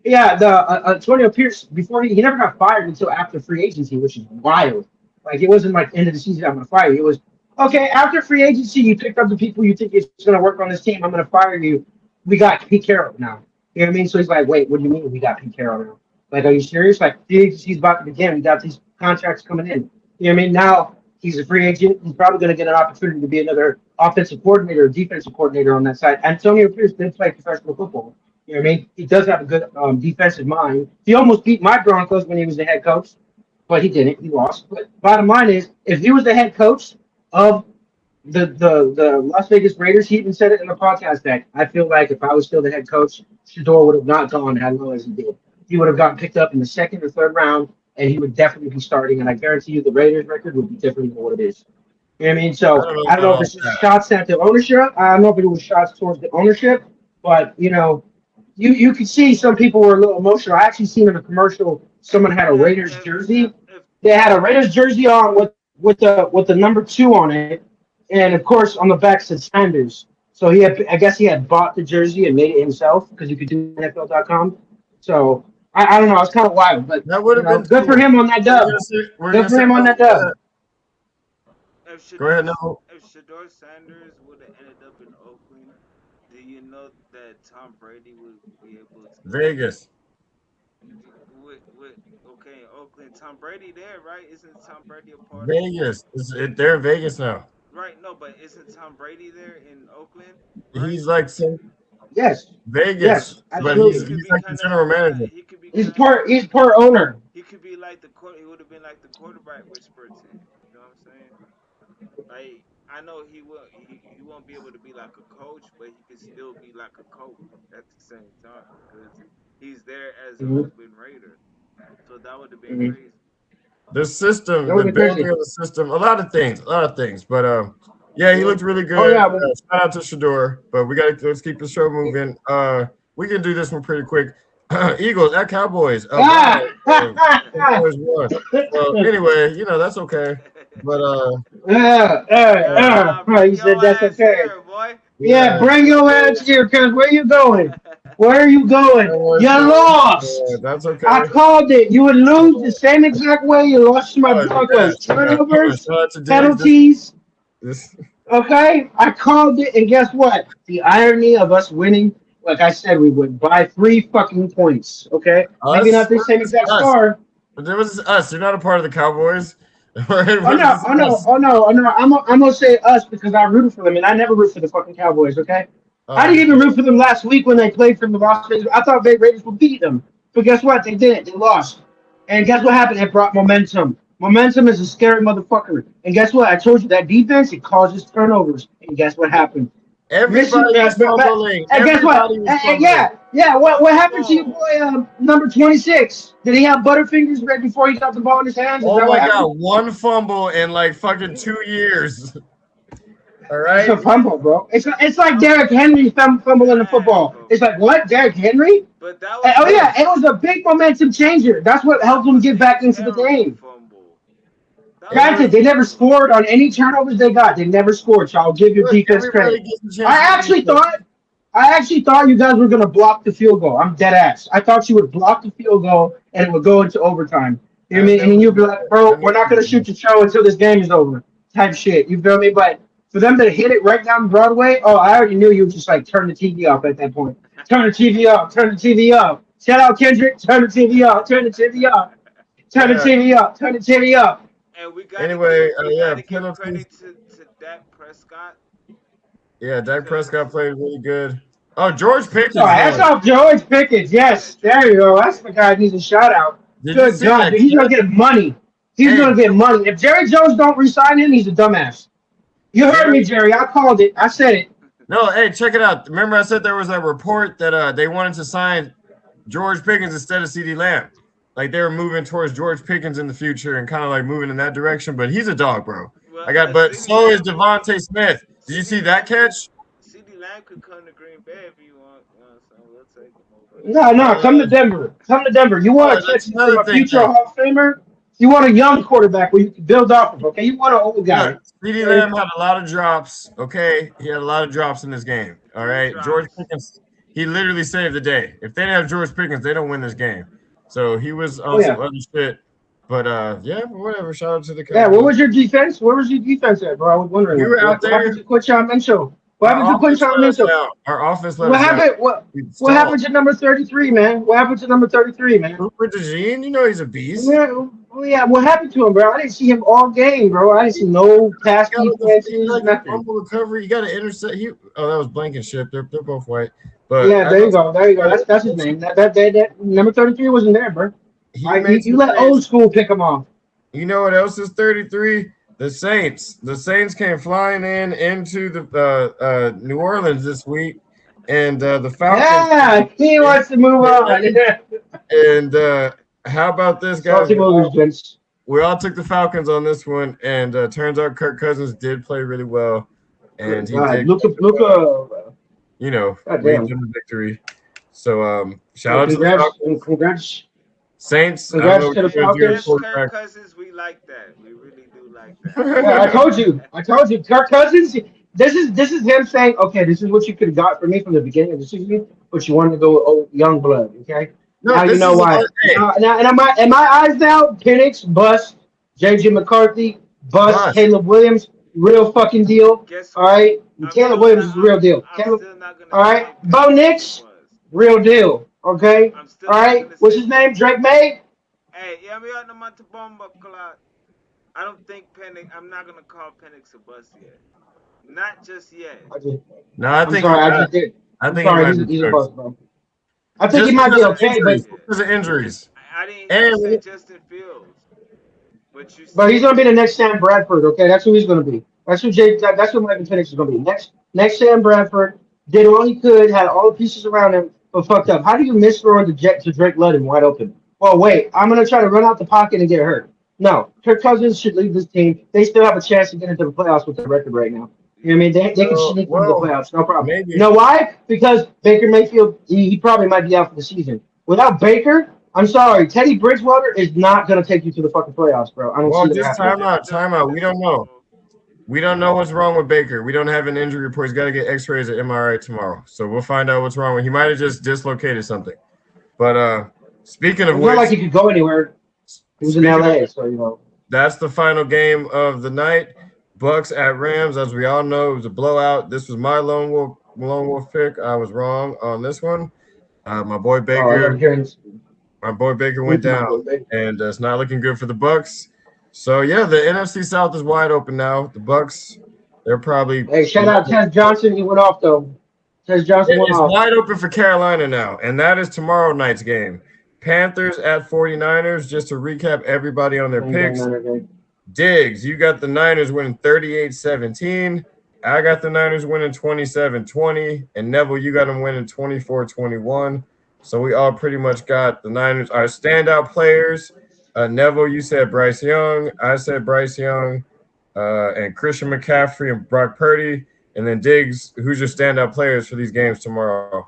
yeah, the Antonio Pierce before he never got fired until after free agency, which is wild. Like it wasn't like end of the season I'm going to fire you. It was okay after free agency. You picked up the people you think is going to work on this team. I'm going to fire you. We got Pete Carroll now. You know what I mean? So he's like, wait, what do you mean we got Pete Carroll now? Like, are you serious? Like, he's about to begin. We got these contracts coming in. You know what I mean? Now he's a free agent. He's probably going to get an opportunity to be another offensive coordinator or defensive coordinator on that side. Antonio Pierce did play professional football. You know what I mean? He does have a good defensive mind. He almost beat my Broncos when he was the head coach, but he didn't. He lost. But bottom line is, if he was the head coach of the Las Vegas Raiders, he even said it in the podcast that I feel like if I was still the head coach, Shador would have not gone as low as he did. He would have gotten picked up in the second or third round, and he would definitely be starting. And I guarantee you, the Raiders' record would be different than what it is. You know what I mean? I So don't know I don't about know if all it's just that. shots at the ownership. I don't know if it was shots towards the ownership, but you could see some people were a little emotional. I actually seen in a commercial someone had a Raiders jersey. If They had a Raiders jersey on with the number 2 on it, and of course on the back said Sanders. So I guess he had bought the jersey and made it himself because you could do NFL.com. So I don't know. It's kind of wild, but That would have been good for cool. him on that We're dub. gonna say, we're Good gonna for say him on no that to dub. that. if Go ahead, Shador no. if Shador Sanders would have ended up in Oakland, do you know that Tom Brady would be able to Vegas. with okay Oakland? Tom Brady there, right? Isn't Tom Brady a part of Vegas. They're in Vegas now. right? No, but isn't Tom Brady there in Oakland, right? He's like some Yes, Vegas, yes, So but he he's absolutely. could he's be like the kind of general manager. he could be He's kind of part. He's part owner. he could be like the he would have been like the quarterback whisperer to him. You know what I'm saying? Like I know he won't be able to be like a coach, but he could still be like a coach at the same time because he's there as an Mm-hmm. Oakland Raider. So that would have been Mm-hmm. crazy. The That system, would the be crazy. building of the system, a lot of things, a lot of things. But yeah, he Mhm. looked really Oh good. yeah, but Shout out to Shador. But let's keep the show moving. We can do this one pretty quick. Eagles at Cowboys. Wow. ah, Cowboys won. So anyway, that's okay. But Nah, You bring said your that's ass okay. here, boy. Yeah, yeah, bring your ass here, cause where you going? Where are you going? Cowboys You won. lost. That's I okay. called it. You would lose the same exact way you lost to my Oh yeah, Broncos. shout Turnovers, out to Diggs. penalties. This Okay, I called it, and guess what? The irony of us winning, like I said, we would by 3 fucking points. Okay, maybe us. not the same exact Us. score. But there was us. You're not a part of the Cowboys. Right? Oh What no, is oh no, us? oh no, oh no. I'm gonna say us because I rooted for them, and I never root for the fucking Cowboys. Okay, I Oh, didn't even root for them last week when they played for the Las Vegas. I thought the Raiders would beat them, but guess what? They didn't. They lost. And guess what happened? It brought momentum. Momentum is a scary motherfucker. And guess what? I told you that defense it causes turnovers. And guess what happened? Mission. everybody was fumbling. And guess what? Everybody was fumbling. Yeah, yeah. What happened to your Fumble. boy, number 26? Did he have butterfingers right before he got the ball in his hands? Is Oh that my what god, happened? one fumble in like fucking 2 years. All It's right. a fumble, bro. It's like That was Derrick Henry fumbling the mad football. It's like fumble. what? Derrick Henry? But that And, was oh a yeah, it was a big momentum changer. That's what that helped them was get a back into the terrible game. fumble. That It was Granted, was they never terrible. scored on any turnovers they got. They never scored. So I'll give your look, defense everybody credit. gets a I chance to do actually this. thought, I actually thought you guys were gonna block the field goal. I'm dead ass. I thought you would block the field goal and it would go into overtime. You know I what I mean? And then never you'd be did like, that. bro, I we're never not gonna did shoot that. the show until this game is over. Type shit. You feel me? But for them to hit it right down Broadway, oh, I already knew you would just like turn the TV off at that point. Turn the TV off. Turn the TV off. Shout out Kendrick. Turn the TV off. Turn the TV off. Turn the Yeah. TV up. Turn the TV up. And Anyway, we yeah, gotta give penalties. credit to Dak Prescott Yeah, Dak because Prescott played really good. Oh, George Oh, Pickens that's though. off George Pickens. yeah, Yes, George there you go. That's Pickens. the guy that needs a shout out. Did you Good see God, that dude. He's gonna catch? get money. He's Hey, gonna get money. If Jerry Jones don't resign him, he's a dumbass. You heard me, Jerry. Jerry. I called it. I said it. No, hey, check it out. Remember, I said there was a report that they wanted to sign George Pickens instead of CD Lamb. Like they were moving towards George Pickens in the future and kind of like moving in that direction. But he's a dog, bro. But CD so is Lamb Devontae Smith. Did you CD see that Lamb could catch? CD Lamb could come to Green Bay if you want. You know what I'm saying? We'll take him over there. No, no, come to Uh, Denver. Come to Denver. You want to catch that's him from another a thing. future Then Hall of Famer? You want a young quarterback where you can build off of. Okay, you want an old guy. look, CD Okay? Lamb had a lot of drops. Okay, he had a lot of drops in this game. All Three right, George drops. Pickens, he literally saved the day. If they didn't have George Pickens, they don't win this game. So he was Oh on some yeah, other shit. But yeah, whatever. Shout out to the yeah. What Cowboys. was your defense? Where was your defense at, bro? I was wondering We that. were out What happened there. to Coach Mitchell? What happened to offense Quinton let us Newsom? down. Our offense let What us down. happened? We What stalled. happened to number 33, man? What happened to number 33, man? Cooper DeJean, you know he's a beast. Yeah, oh yeah. What happened to him, bro? I didn't see him all game, bro. I didn't see no pass He defenses, got the nothing. fumble recovery. He got an intercept. That was Blankenship. They're both white, but Yeah, I there know you go. There you go. got an That's his interception. name. That number 33 wasn't there, bro. All He right, made you some let plays. old school pick him off. You know what else is 33? The Saints. The Saints came flying in into the New Orleans this week, and the Falcons. Yeah, he wants to move on. And how about this, guys? Salty movies, Vince. We all took the Falcons on this one, and turns out Kirk Cousins did play really well, and Good he God, did, Luca. God lead damn. them to victory. So shout Hey, out to the congrats, Falcons. congrats Saints, I don't know to what the you If guys do at Falcons. that's Kirk quarterback. Cousins, we like that. We really do like Yeah, I that. told you. I told you. Kirk Cousins. This is him saying, okay, this is what you could have got from me from the beginning of the season, but you wanted to go with young blood. Okay, No, now you this know is why. hey, Now, and in my eyes now, Penix bust, JJ McCarthy bust, bust. Caleb Williams real fucking deal. Guess All what? right, Caleb Williams is a real deal. I'm Caleb, still not gonna all right, say Bo Penix is a Nix buzz. real deal. Okay, I'm still all not right, gonna what's say his name? Penix. Drake May. Hey, yeah, me out the month of bomba clock. I don't think Penix. I'm not gonna call Penix a buzz yet. Not just yet. I just, No, I I'm think he sorry, I might. just did. I I'm think he sorry, might be he's a starting bust, bro. I think he just might be because of okay, but injuries. Yeah. Because of injuries. I didn't hear you And say Justin Fields, but you But he's said gonna be the next Sam Bradford. Okay, that's who he's gonna be. That's who Michael Penix is gonna be. Next Sam Bradford did all he could, had all the pieces around him, but fucked up. How do you miss throwing the jet to Drake London wide open? Well, wait, I'm gonna try to run out the pocket and get hurt. No, Kirk Cousins should leave this team. They still have a chance to get into the playoffs with their record right now. You know what I mean? They can sneak into the well, playoffs, no problem. You maybe. know why? Because Baker Mayfield, he probably might be out for the season. Without Baker, I'm sorry, Teddy Bridgewater is not going to take you to the fucking playoffs, bro. I don't Well, see that just happening. time this out, the time out. We this don't know. We don't know what's wrong with Baker. We don't have an injury report. He's got to get X-rays at MRI tomorrow, so we'll find out what's wrong with. He might have just dislocated something. But speaking of It's not like which, he could go anywhere. He was in speaking of LA, which, so you know. that's the final game of the night. Bucks at Rams. As we all know, it was a blowout. This was my lone wolf pick. I was wrong on this one. My boy Oh, I Baker love hearing went my down, boy, baby. and it's not looking good for the Bucks. So yeah, the NFC South is wide open now. The Bucks, they're probably Hey, shout out Tez Johnson. He went off though. Tez Johnson went it's off. wide open for Carolina now, and that is tomorrow night's game. Panthers at 49ers. Just to recap everybody on their Bang, bang, picks. Niner game. Diggs, you got the Niners winning 38-17. I got the Niners winning 27-20. And Neville, you got them winning 24-21. So we all pretty much got the Niners. Our standout players, Neville, you said Bryce Young. I said Bryce Young. And Christian McCaffrey and Brock Purdy. And then Diggs, who's your standout players for these games tomorrow?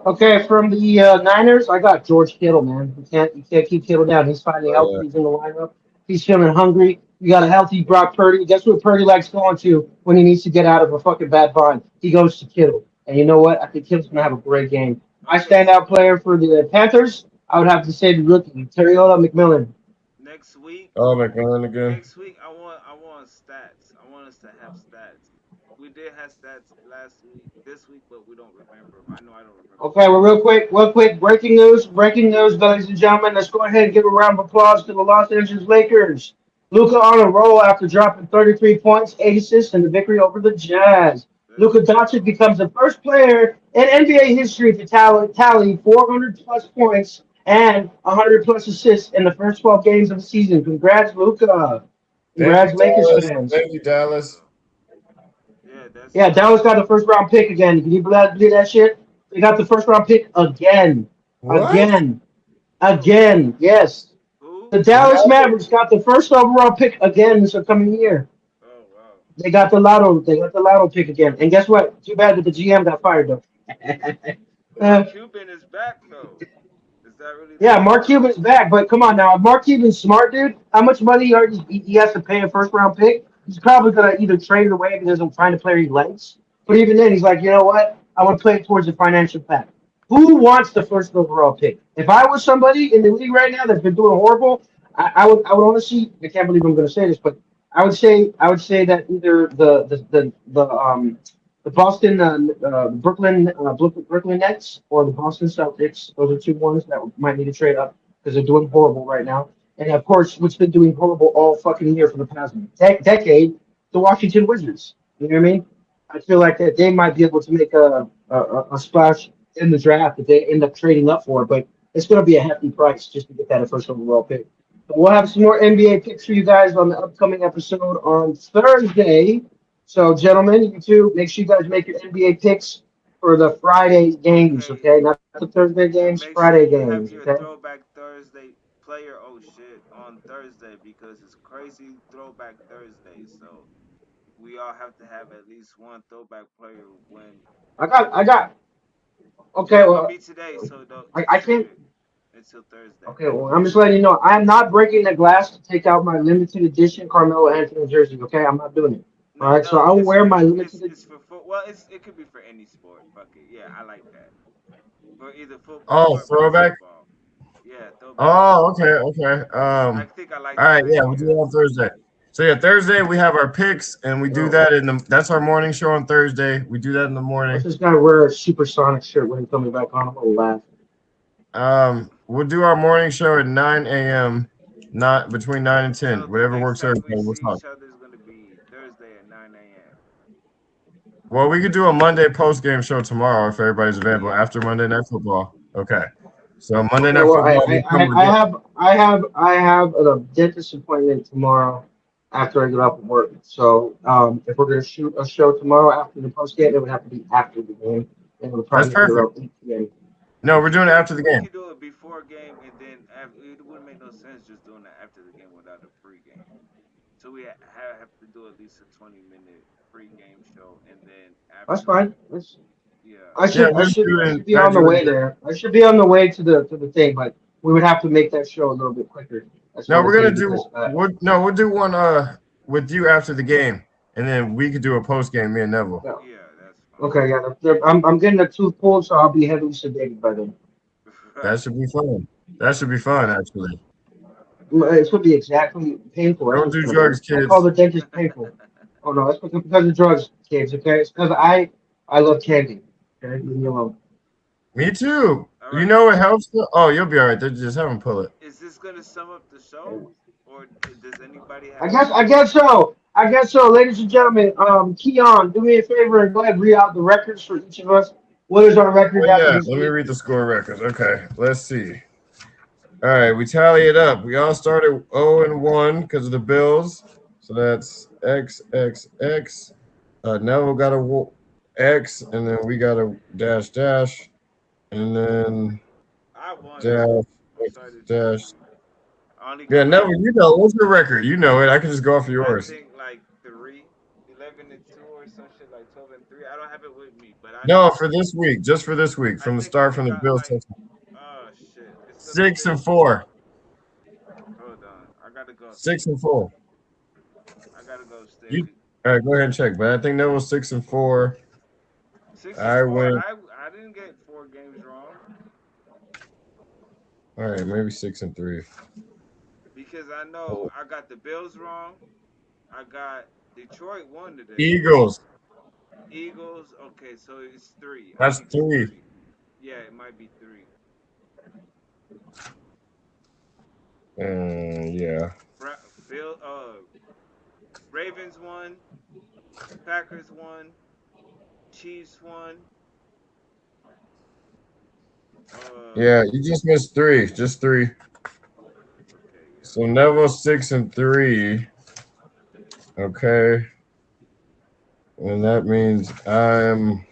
Okay, from the Niners, I got George Kittle, man. You can't keep Kittle down. He's finally healthy. Yeah. He's in the lineup. He's feeling hungry. You got a healthy Brock Purdy. Guess what Purdy likes going to when he needs to get out of a fucking bad bind? He goes to Kittle. And you know what? I think Kittle's gonna have a great game. My Okay, standout player for the Panthers, I would have to say the rookie, Terrell McMillan. next week. Oh, McMillan again. Next week, I want stats. I want us to have stats. We did have stats last week, this week, but we don't remember 'em. I know I don't remember Okay, well, real quick, breaking news, ladies and gentlemen. Let's go ahead and give a round of applause to the Los Angeles Lakers. Luca on a roll after dropping 33 points, 8 assists, in the victory over the Jazz. Let's Luka Doncic becomes the first player in NBA history to tally 400 plus points and 100 plus assists in the first 12 games of the season. Congrats, Luca. Thank you, Congrats, Lakers Dallas. fans. Thank you, Dallas. Yeah, that's Yeah, Dallas got the first round pick again. Can you believe that shit? They got the first round pick again. What? Again. Again. Yes. who? The Dallas Mavericks got the first overall pick again this upcoming year. Oh wow. They got the lotto pick again. And guess what? Too bad that the GM got fired though. Uh, Mark Cuban is back though. Is that really the yeah, Mark GM? Cuban's back, but come on now. If Mark Cuban's smart, dude, how much money he has to pay a first round pick? He's probably gonna either trade it away if he doesn't find a player he likes. But even then, he's like, you know what? I want to play it towards the financial fact. Who wants the first overall pick? If I was somebody in the league right now that's been doing horrible, I would honestly, I can't believe I'm going to say this, but I would say that either the The Boston, Brooklyn Nets or the Boston Celtics. Those are two ones that might need to trade up because they're doing horrible right now. And of course, which been doing horrible all fucking year for the past decade, the Washington Wizards. You know what I mean? I feel like that they might be able to make a splash in the draft if they end up trading up for it, but it's going to be a hefty price just to get that first overall pick. But we'll have some more NBA picks for you guys on the upcoming episode on Thursday. So, gentlemen, you two, make sure you guys make your NBA picks for the Friday games, Okay, okay? Not the Thursday and games, make sure Friday you have games, your okay? Throwback Thursday player. Oh shit, on Thursday because it's crazy Throwback Thursday. So we all have to have at least one throwback player when I got, it's okay, not gonna well, be today. So don't I just save can't, it until Thursday. okay, well, I'm just letting you know, I'm not breaking the glass to take out my limited edition Carmelo Anthony jersey, okay? I'm not doing it. All No, right, so no, I will wear my limited. it's for well, it could be for any sport. Fuck it, yeah, I like that for either football Oh, or throwback. basketball. Yeah, throwback Oh, Thursday. okay, okay. I think I like All that right, yeah, we'll do idea. that on Thursday. So yeah, Thursday we have our picks, and we do Oh, that in the. That's our morning show on Thursday. We do that in the what's morning. this guy wear a supersonic shirt when he comes back on? I'm gonna laugh. We'll do our morning show at 9 a.m. Not between 9 and 10, So the whatever next works for time we everybody. We'll see talk. each other is gonna be Thursday at 9 a.m. Well, we could do a Monday post game show tomorrow if everybody's available Yeah. after Monday Night Football. Okay. So Monday Okay, Night well, Football, we'll come again. I have a dentist appointment tomorrow after I get off of work. So, if we're gonna shoot a show tomorrow after the post game, it would have to be after the game, and it would That's probably be perfect. around 8 p.m. No, we're doing it after the We game. could do it before game and then it wouldn't make no sense just doing that after the game without a pregame. So we have to do at least a 20-minute pregame show and then That's after fine. yeah. Yeah, we'll just do I it should in be on the gradually. way there. I should be on the way to the thing, but we would have to make that show a little bit quicker. That's the No, only we're gonna thing do. because We'll do one with you after the game, and then we could do a post game. Me and Neville. no. Yeah, that's Okay, yeah, I'm getting a tooth pulled, so I'll be heavily sedated by then. That fine. should be fun. That should be fun, actually. It's gonna be exactly painful. That's Don't what's do gonna be. drugs, I call kids. the dentist painful. Oh no, that's because of drugs, kids. Okay, it's because I love candy. Okay, leave me alone. Me too. All You right. know what helps? Oh, you'll be all right. Just have them pull it. Is this gonna sum up the show, or does anybody I have guess I anything? guess so. I guess so, ladies and gentlemen. Keon, do me a favor and go ahead and read out the records for each of us. What is our Oh record after yeah. this Let me week? read the score records. Okay. Let's see. All right. We tally it up. We all started 0-1 because of the Bills. So that's X X X. Neville got a X, and then we got a dash dash, and then I won, dash so I'm X sorry to tell dash. you. I only Yeah, got Neville, like you know what's your record? You know it. I can just go off I yours. think like 11-2 or some shit like 12-3. I don't have it with me, but I No, know for this week, just for this week, I from the think I start, only from the got Bills. like oh shit. It's gonna Six say and four. hold on. I gotta go see. 6-4. I gotta go stay. You all right? Go ahead and check. But I think that was 6-4. Six and I four. went I didn't get 4 games wrong all right, maybe 6-3. because I know I got the Bills wrong. I got Detroit won today. Eagles. Eagles. Okay, so it's three. I That's think it's three. three. Yeah, it might be three. Yeah. Bill. Ravens won. Packers won. Chiefs won. Yeah, you just missed three. Just three. Okay, yeah. So Neville 6-3. Okay. And that means I'm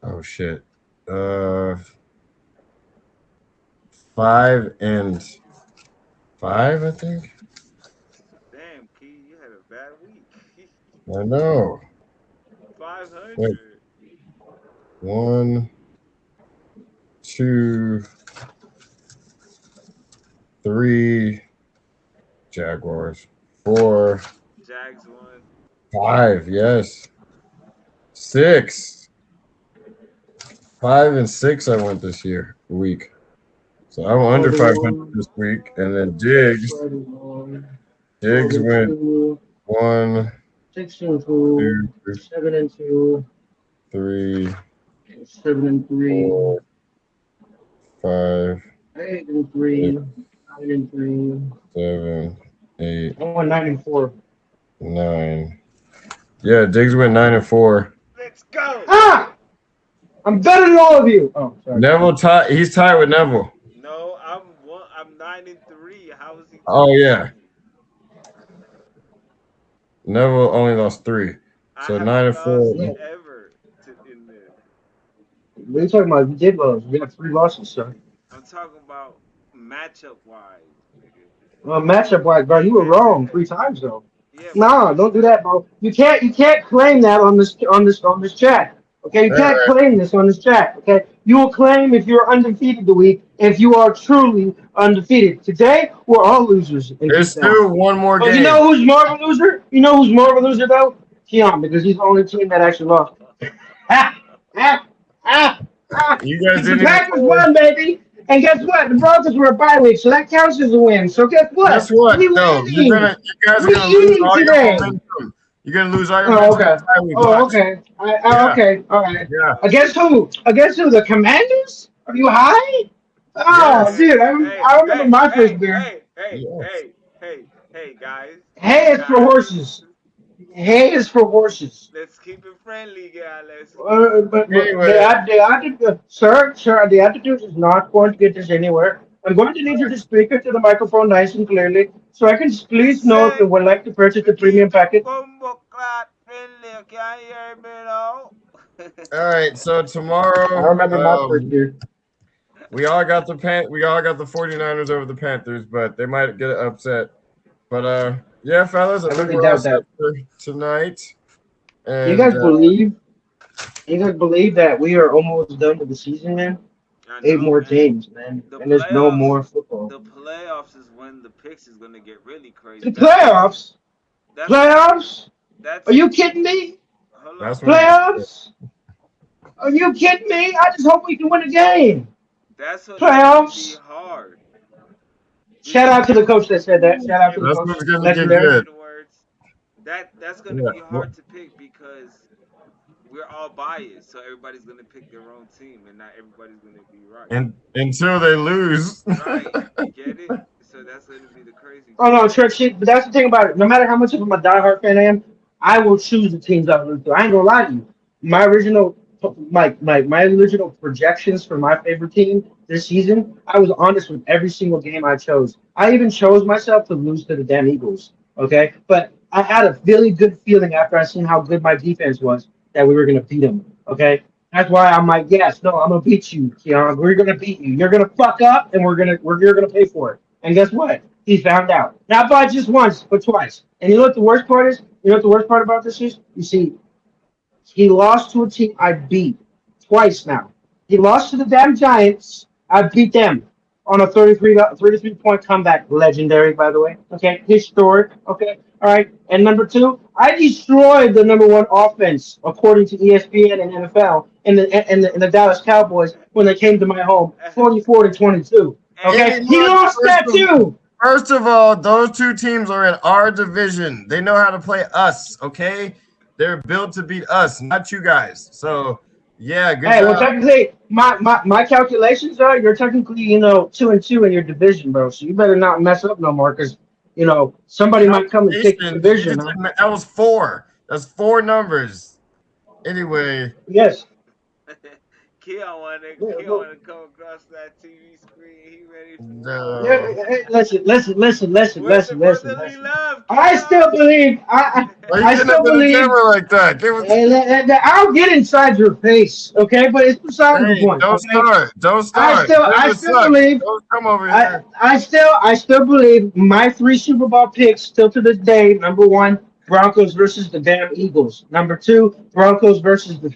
oh shit. Uh 5-5, I think. Damn, Key, you had a bad week. I know. Wait, 500. 1, 2, 3, Jaguars. 4, Jags won. 5, yes. 6. 5 and 6 I went this week. So I'm under 500 41, this week. And then Diggs 31, went 1, 6-2, 2, 7-2, 3, 7-3, 4, 5, 6, 8-3, 9-3. 7, 8, I went 9-4. 9. Yeah, Diggs went 9-4. Let's go. Ah! I'm better than all of you. Oh, sorry. Neville tied. He's tied with Neville. No, I'm 9-3. How is he Oh tied with yeah, me? Neville only lost 3. I So haven't 9-4. lost Yeah. ever in this. What are you talking about? You did lose. You got 3 losses, sir. I'm talking about matchup wise, nigga. Matchup wise, bro, you were wrong 3 times though. Yeah, but Nah, you don't do still. that, bro. You can't claim that on this chat. Okay, you All can't right. claim this on this chat. Okay, you will claim if you're undefeated the week if you are truly undefeated. Today, we're all losers in There's deep down. still one more But you game. know who's more of a loser? You know who's more of a loser though? Keon, because he's the only team that actually lost. Ha, ha, ha, ha. You guys Because the didn't even Packers play. won, baby. And guess what? The Broncos were a bye week, so that counts as a win. So guess Guess what? what? We No, winning. you guys are We gonna lose eating all your today. momentum. You're gonna lose all your Oh, momentum in okay. the tie week. Oh, Watch. okay. Yeah, Okay. All right. yeah, Against who? Against who? The Commanders? Are you high? Oh, yes, dude, Hey, hey, I remember hey, my first hey, beer. hey, hey, yes. hey, hey, hey, guys, Hay is for guys. horses. Hay is for horses. Let's keep it friendly, guys. Let's keep it But Anyway, sir, the attitude is not going to get us anywhere. I'm going to need you to speak into the microphone nice and clearly, so I can I please know if you say would like to purchase we the keep premium it packet. bumbo clot friendly. Can you hear me now? all right. So I tomorrow, remember my first beer. we all got the 49ers over the Panthers, but they might get upset. But yeah, fellas, I I think really we're all doubt set that. for tonight. Do you And guys believe? You guys believe that we are almost done with the season, man? I 8 know, more man. games, man, The and there's no playoffs, more football. the playoffs is when the picks is gonna get really crazy. The playoffs, That's playoffs. Are that's you kidding me? hold that's up. when it gets good. Playoffs? Are you kidding me? I just hope we can win a game. That's when it's gonna be Playoffs. hard Shout because out to the coach that said that. Shout out to the That's coach. when it's gonna get everybody Legendary. good. say the words. That's gonna Yeah. be hard to pick because we're all biased, so everybody's gonna pick their own team, and not everybody's gonna be right. And until they lose. Right? You get it? So that's gonna be the crazy Oh part. no, church shit. But that's the thing about it. No matter how much of a diehard fan I am, I will choose the teams I root for. I ain't gonna lie to you. My original, my original projections for my favorite team this season, I was honest with every single game I chose. I even chose myself to lose to the damn Eagles. Okay, but I had a really good feeling after I seen how good my defense was that we were gonna beat them. Okay, that's why I'm like, yes, no, I'm gonna beat you, Keon. We're gonna beat you. You're gonna fuck up, and you're gonna pay for it. And guess what? He found out. Not by just once, but twice. And you know what the worst part is? You know what the worst part about this is? You see, he lost to a team I beat twice now. He lost to the damn Giants. I beat them on a 33-point comeback. Legendary, by the way. Okay, historic. Okay, all right. And number two, I destroyed the number one offense according to ESPN and NFL in the Dallas Cowboys when they came to my home, 44-22. Hey, Okay, Hey, he look, lost that too. first of all, those two teams are in our division. They know how to play us, okay? They're built to beat us, not you guys. So, yeah, good Hey, well, job. technically, my calculations are you're technically 2-2 in your division, bro. So you better not mess up no more, because somebody might come and take your Calculations. You division, just man. that was 4. That's 4 numbers. Anyway, Yes. Yeah, Keon well, wanna come across that TV screen. He ready for war. yeah, no. hey, listen, Where's the listen, brotherly listen. love, I still Keon? believe. I Why are I, you I getting up still to the believe. camera like that? Give us, And I'll get inside your face, okay? But it's beside the hey, point, don't okay? start. Don't I start. still, Give I us still suck. believe. Don't come over I here. I still believe my 3 Super Bowl picks still to this day. Number one, Broncos versus the damn Eagles. Number two, Broncos versus the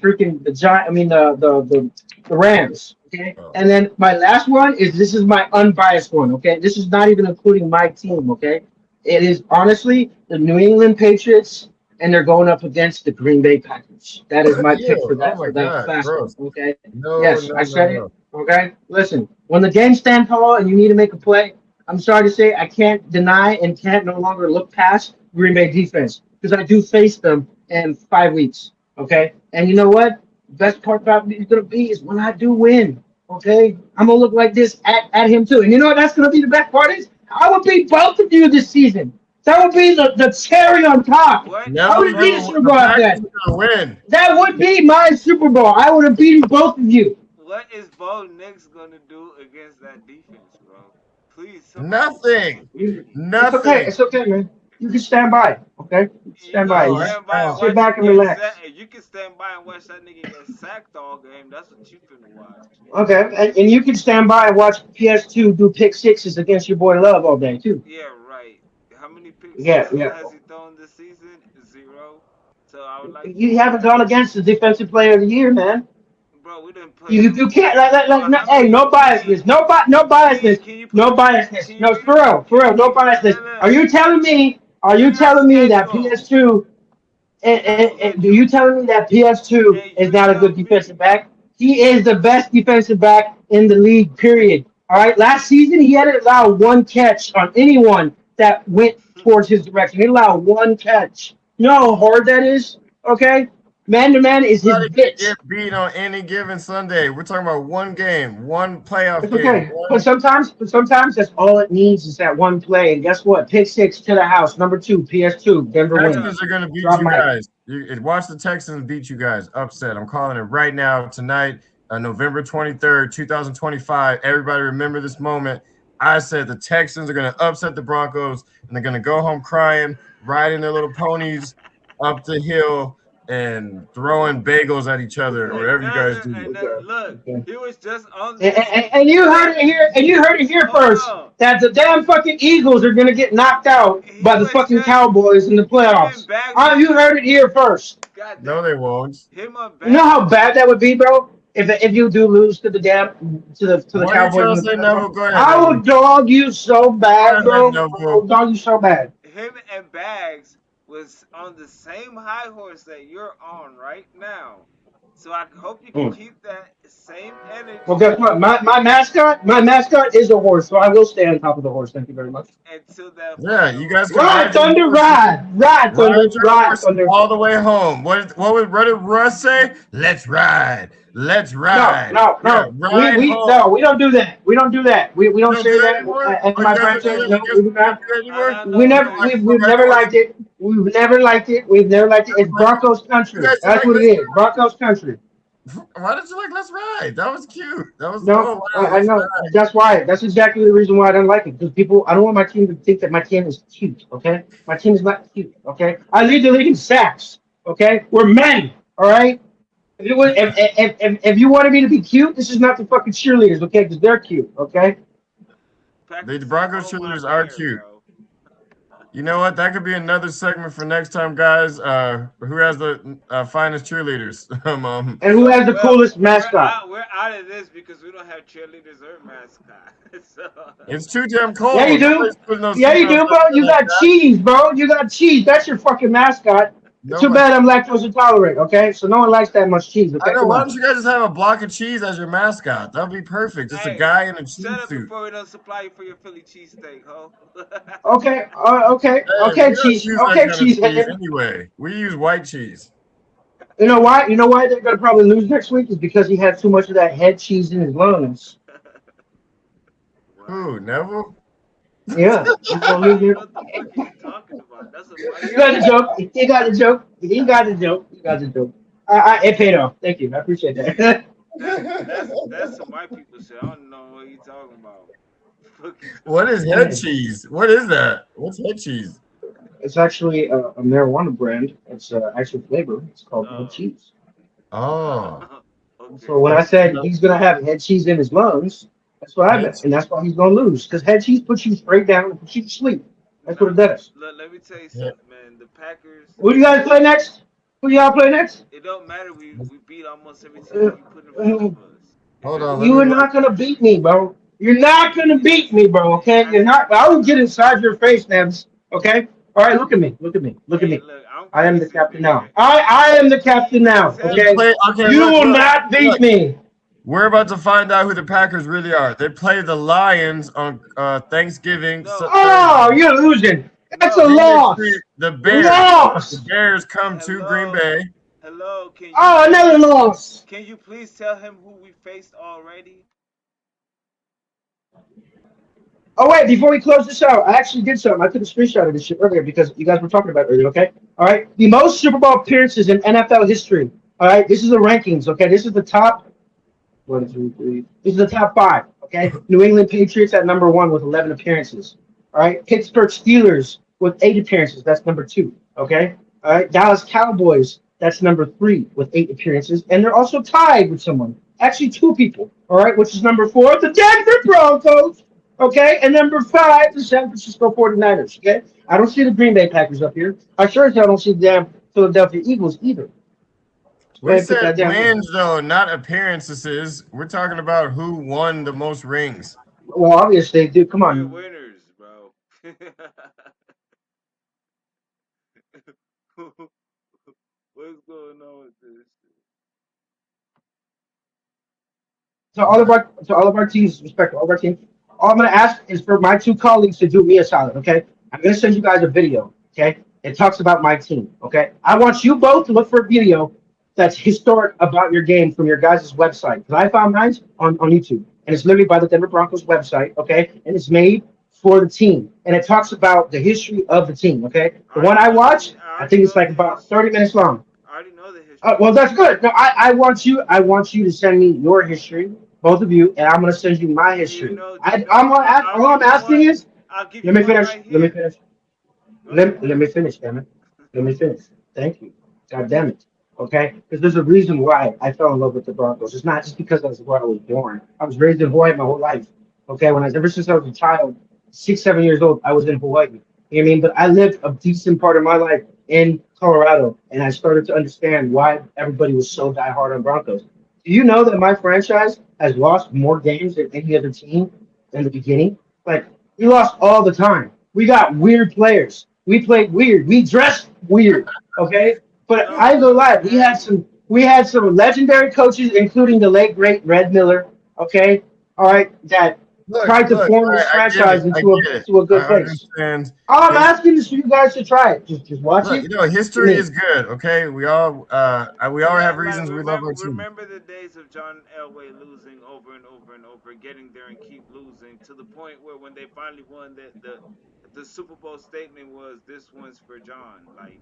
giant. I mean the Rams. Okay, Oh, and then my last one is this is my unbiased one. Okay, this is not even including my team. Okay, it is honestly the New England Patriots, and they're going up against the Green Bay Packers. That is my pick ew. for Oh that my for that God. fast one. Gross. Okay, No, yes, no, I no, said it. no. Okay, listen. When the game stand tall and you need to make a play, I'm sorry to say I can't deny and can't no longer look past Green Bay defense. because I do face them in 5 weeks. Okay, and you know what? Best part about me is gonna be is when I do win. Okay, I'm gonna look like this at him too. And you know what? That's gonna be the best part is I will beat both of you this season. That would be the cherry on top. What I Never, would beat the never. Super The Bowl after Packers that. are gonna win. That would be my Super Bowl. I would have beaten both of you. what is Bo Nix gonna do against that defense, bro? Please, somebody tell me. Nothing. It's okay. Nothing. It's okay, man. You can stand by. Okay, you can You stand gonna by. Oh, You just stand by and hell. sit watch back him and get sacked? relax. You can stand by and watch that nigga get sacked all game. That's what you finna watch. Okay, and you can stand by and watch PS2 do pick sixes against your boy Love all day too. Yeah, right. How many pick Yeah, sixes yeah. has he thrown this season? Zero. So I would like You haven't gone against the defensive player of the year, man. bro, we didn't put You him. can't Bro, no, how hey, many? no Can biasness, no biasness, can you put no him? biasness. Can you No, read him? for Can real, no biasness. look, Are look. you telling me? Are you Let me telling ask me that Angelo. PS2? Do you telling me that PS2 And is you not a tell good me. defensive back? He is the best defensive back in the league. Period. All right. Last season, he hadn't allowed one catch on anyone that went towards his direction. He allowed one catch. You know how hard that is. Okay. Man to man is his Somebody could bitch. get beat on any given Sunday. We're talking about one game, one playoff It's game, okay. one. But sometimes that's all it needs is that one play. And guess what? Pick six to the house. Number two, PS2. Denver Hold up. Texans wins. are going to beat Drop you mic. guys. Watch the Texans beat you guys. Upset. I'm calling it right now tonight, November 23rd, 2025. Everybody remember this moment. I said the Texans are going to upset the Broncos and they're going to go home crying, riding their little ponies up the hill and throwing bagels at each other or whatever you guys do. Look, Okay. he was just on And, this. and you heard it here, and you heard it here Hold first on. that the damn fucking Eagles are gonna get knocked out He by the was fucking just Cowboys in the him and playoffs. Bags was You heard it here first. God No, damn they it. won't. Him on You know Bags. how bad that would be, bro. If you do lose to the damn to the What are you Cowboys trying in to the say, playoffs, Neville? Go ahead, I Neville. would dog you so Go bad, ahead, bro. I Neville. would dog you so bad. Him and Bags was on the same high horse that you're on right now. So I hope you can Mm. keep that same Well, energy guess what? My mascot is a horse, so I will stay on top of the horse. Thank you very much. until that Yeah, final you guys can Ride, ride your Thunder, horses. Thunder, Ride your ride, horses Thunder. all the way home. What did Russ say? Let's ride. Let's No, ride. no, Yeah, no. ride home. We don't do that. We don't do that. We You don't don't do say that that. anymore? And Oh, you my guys don't do franchise, that? no, You guys we do don't not. do that I anymore? don't know, cause We've Ride never liked horses. it. We've never liked it. We've never liked it. It's Broncos You country. guys didn't That's like what it Let's is. Broncos country. Ride? Why did you like Let's Ride? That was cute. That was, No, oh, wow, I Let's know. Ride. That's why. That's exactly the reason why I don't like it. Because people, I don't want my team to think that my team is cute. Okay, my team is not cute. Okay, I lead the league in sacks. Okay, we're men. All right. If you wanted me to be cute, this is not the fucking cheerleaders. Okay, because they're cute. Okay. The Packers say, Broncos "Oh my cheerleaders are bear, cute. bro." You know what? That could be another segment for next time, guys. Who has the finest cheerleaders? And who has the Well, coolest mascot? we're out of this because we don't have cheerleaders or mascot. So It's too damn Yeah, you cold. do. Nobody's putting those Yeah, feet you do, outside bro. like You got that. cheese, bro. You got cheese. That's your fucking mascot. Too Nobody. bad I'm lactose intolerant. Okay, so no one likes that much cheese. I Okay, know. come Why on. don't you guys just have a block of cheese as your mascot? That'd be perfect. Just a hey, guy in a shut cheese up suit. before we don't supply you for your Philly cheesesteak, ho. Hey, we Okay, don't cheese. use that Okay, kind of cheese cheesehead. anyway. We use white cheese. You know why? You know why they're gonna probably lose next week is because he had too much of that head cheese in his lungs. What? Who? Neville? Yeah, he's gonna I lose don't know it. what the fuck are you talking about. That's a white You got the person. joke. He got the joke. He got the joke. He got the joke. It paid off. Thank you. I appreciate that. That's some white people shit. I don't know what you talking about. Fuck you What talking is head cheese? What is that? What's head cheese? It's actually a marijuana brand. It's actual flavor. It's called head about. cheese. Oh, So Okay. when so I said he's gonna have head cheese in his lungs, that's what I head meant, and that's why he's gonna lose. Because head cheese puts you straight down and puts you to sleep. That's what Nah, it does. let me tell you cheese. something, man. The Packers, Who do you guys play next? Who do y'all play next? it don't matter. We beat almost every team Uh, you put in front uh, of us. It Hold doesn't on, let you me are matter. look. not gonna beat me, bro. You're not gonna beat me, bro. Okay? I You're said, not. I will get inside your face, Nebs. Okay? All right. Look at me. Look at me. Look at hey, me. look, I'm I am the crazy captain big. now. I am the captain He's now. They Okay? heavy. play. Okay, You will look, not beat look. me. We're about to find out who the Packers really are. They play the Lions on Thanksgiving No, Oh, Thursday. you're losing. That's a hello, Previously, loss. the Bears. The Loss. Bears come to Green hello, Bay. hello. Oh, another loss. Can you please tell him who we faced already? Oh wait, before we close this out, I actually did something. I took a screenshot of this shit earlier because you guys were talking about it earlier. Okay, all right. The most Super Bowl appearances in NFL history. All right, this is the rankings. Okay, this is the top one, two, three. This is the top five. Okay, New England Patriots at number one with 11 appearances. All right, Pittsburgh Steelers with 8 appearances. That's number two. Okay, all right. Dallas Cowboys. That's number three with 8 appearances, and they're also tied with someone. Actually, two people. All right, which is number four, the Denver Broncos. Okay, and number five, the San Francisco 49ers. Okay, I don't see the Green Bay Packers up here. I sure as hell don't see the damn Philadelphia Eagles either. Go We ahead and put said that down there. wins though, not appearances. We're talking about who won the most rings. Well, obviously, dude, come We're on. winners, bro. What's going on with this? To all of our teams, respect to all of our teams. All I'm gonna ask is for my two colleagues to do me a solid, okay? I'm gonna send you guys a video, okay? It talks about my team, okay? I want you both to look for a video that's historic about your game from your guys' website. Because I found mine on YouTube. And it's literally by the Denver Broncos website, okay? And it's made for the team. And it talks about the history of the team, okay? The one I watched, I I already think it's know like the about 30 history. minutes long. I already know the history. Well, that's good. No, I want you to send me your history, both of you, and I'm gonna send you my history. Do you know? I'll All I'm give you asking one. is, I'll give let you me one finish. right Let me here. finish. Go ahead. Let me finish, damn it. Let me finish. Thank you. God damn it. Okay? Because there's a reason why I fell in love with the Broncos. It's not just because that's where I was born. I was raised in Hawaii my whole life. Okay? Ever since I was a child, 6, 7 years old, I was in Hawaii. You know what I mean? But I lived a decent part of my life in Colorado, and I started to understand why everybody was so diehard on Broncos. Do you know that my franchise has lost more games than any other team in the beginning? Like, we lost all the time. We got weird players. We played weird. We dressed weird. Okay, but No, I ain't gonna look, lie. man. We had some legendary coaches, including the late great Red Miller. Okay, all right, that Look, tried to look, form this I get it. franchise I into a get it. to a good I place. understand. All I'm His asking is for you guys to try it. Just watch look, it. For history me. is good. Okay, we all have reasons we love our team. Remember the days of John Elway losing over and over and over, getting there and keep losing to the point where when they finally won, the Super Bowl statement was, "This one's for John." Like,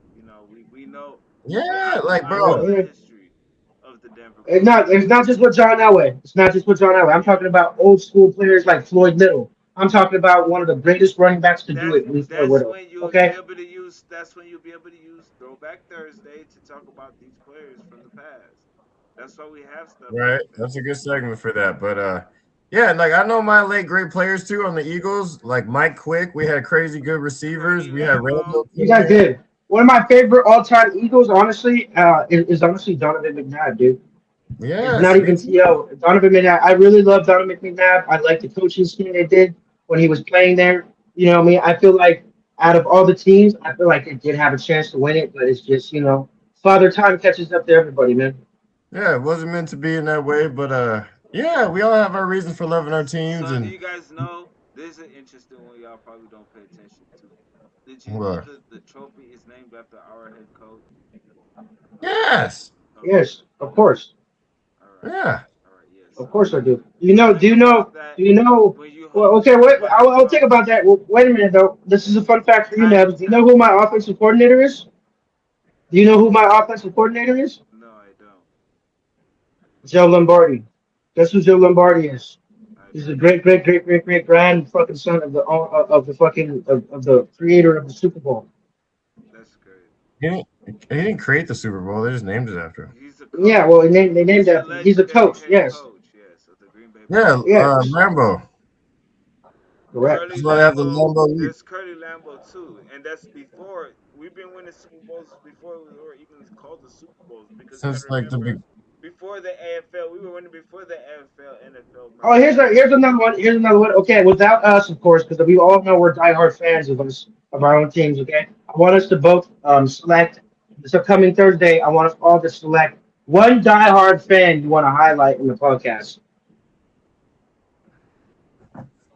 we know. Yeah, I Yeah, know bro. the yeah. history of the Denver Broncos. It's not just with John Elway. It's not just with John Elway. I'm talking about old school players like Floyd Little. I'm talking about one of the greatest running backs to do it, Lee Floyd That's Little. when you'll be Okay, able to use. That's when you'll be able to use Throwback Thursday to talk about these players from the past. That's why we have stuff Right, like that. that's a good segment for that. But yeah, like I know my late great players too on the Eagles, like Mike Quick. We had crazy good receivers. Curly We had Lambeau. Randall you guys Cunningham. did. One of my favorite all-time Eagles, honestly, is honestly Donovan McNabb, dude. It's not Yes, me even too. T.O. Donovan McNabb. I really love Donovan McNabb. I like the coaching scheme they did when he was playing there. You know what I mean? I feel like out of all the teams, I feel like it did have a chance to win it, but it's just, father time catches up to everybody, man. Yeah, it wasn't meant to be in that way, but yeah, we all have our reasons for loving our teams, So do and you guys know? This is an interesting one y'all probably don't pay attention to. Did you know well, that the trophy is named after our head coach? yes, Okay. Yes, of course. All right. yeah. All right. Yeah. Of So course I do. when you think about that, Do you know? when you Well, hold the okay, wait. trophy I'll think about that. Well, wait a minute, though. This is a fun fact for you, time and Nebs. Do you know time. who my offensive coordinator is? Do you know who my offensive coordinator is? No, I don't. Joe Lombardi. Guess who Joe Lombardi is? I He's the don't. great, great, great, great, great grand fucking son of the fucking of the creator of the Super Bowl. That's great. He didn't create the Super Bowl; they just named it after him. He's a Yeah, coach. well, they named He's a after him. He's a legendary coach. head Yes, coach. Yes, of the Green Bay Yeah, Packers. yes, Lambo. correct. Curly That's why they have the Lambeau. Lambo leap There's Curly Lambeau too, and that's before we've been winning Super Bowls before we were even called the Super Bowls. Because you got since to like the remember, big. before the AFL, we were winning before the AFL NFL Oh, merged. here's another one. Here's another one. Okay, without us, of course, because we all know we're diehard fans of our own teams. Okay, I want us to both select this upcoming Thursday. I want us all to select one diehard fan you want to highlight in the podcast.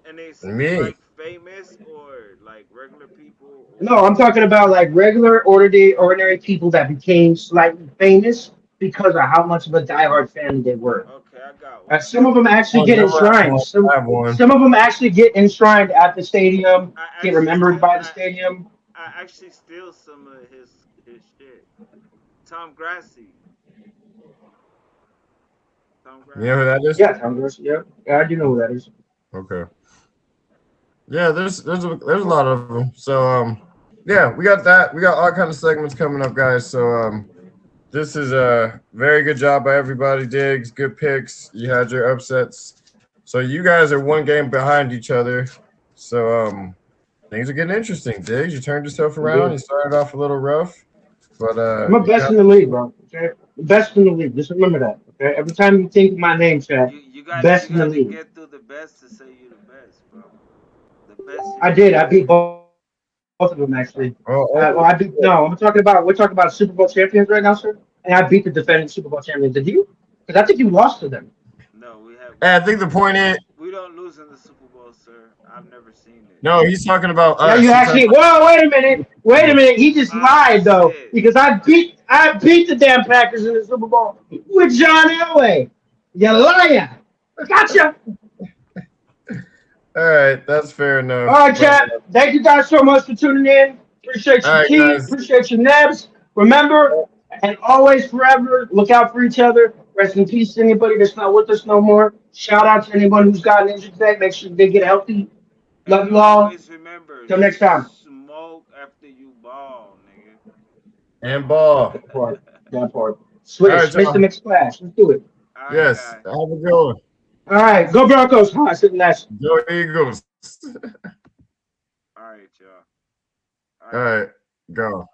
And it's Me. like famous or like regular people No, or? I'm talking about like regular, ordinary people that became slightly famous because of how much of a diehard family they were. Okay, I got one. Some of them actually Oh, get never have enshrined. one. I have one. Some of them actually get enshrined at the stadium, I get actually remembered steal. by the stadium. I actually steal some of his shit. Tom Grassi. Tom You know who Grassi. that is? Yeah, Congress. Yeah, yeah, I do know who that is. Okay. Yeah, there's a lot of them. So yeah, we got that. We got all kind of segments coming up, guys. So this is a very good job by everybody. Diggs, good picks. You had your upsets. So you guys are one game behind each other. So things are getting interesting. Diggs, you turned yourself around. Indeed. You started off a little rough, but I'm a you best got in the league, bro. Okay, best in the league. Just remember that. Okay, every time you think my name, chat, You best in the got to league. get through the best to say you the best, bro. The best you I can did. I be. beat both of them actually. Well, I oh, beat. No, we're talking about Super Bowl champions right now, sir. And I beat the defending Super Bowl champions. Did you? Because I think you lost to them. No, we have I think the point is we don't lose in the Super Bowl, sir. I've never seen it. no. He's talking about Yeah, you us. He's talking actually. Well, wait a minute. Wait a about minute. He just Ah, lied though, shit. because I beat the damn Packers in the Super Bowl with John Elway. You liar! Gotcha. all right. That's fair All enough. right, But chat. Thank you guys so much for tuning in. Appreciate all you, right, Key. guys. Appreciate you, Nebs. Remember, and always forever, look out for each other. Rest in peace to anybody that's not with us no more. Shout out to anyone who's gotten injured today. Make sure they get healthy. And Love you all. always remember, Till next time. smoke after you ball, nigga. And ball. That part. That part. All right, Swish. Mr. y'all. McSplash. Let's do it. All right, Yes. guys. Have a good one. All right. Go Broncos. Hi, sit last. Go Eagles. All right, y'all. All All right. right. Go.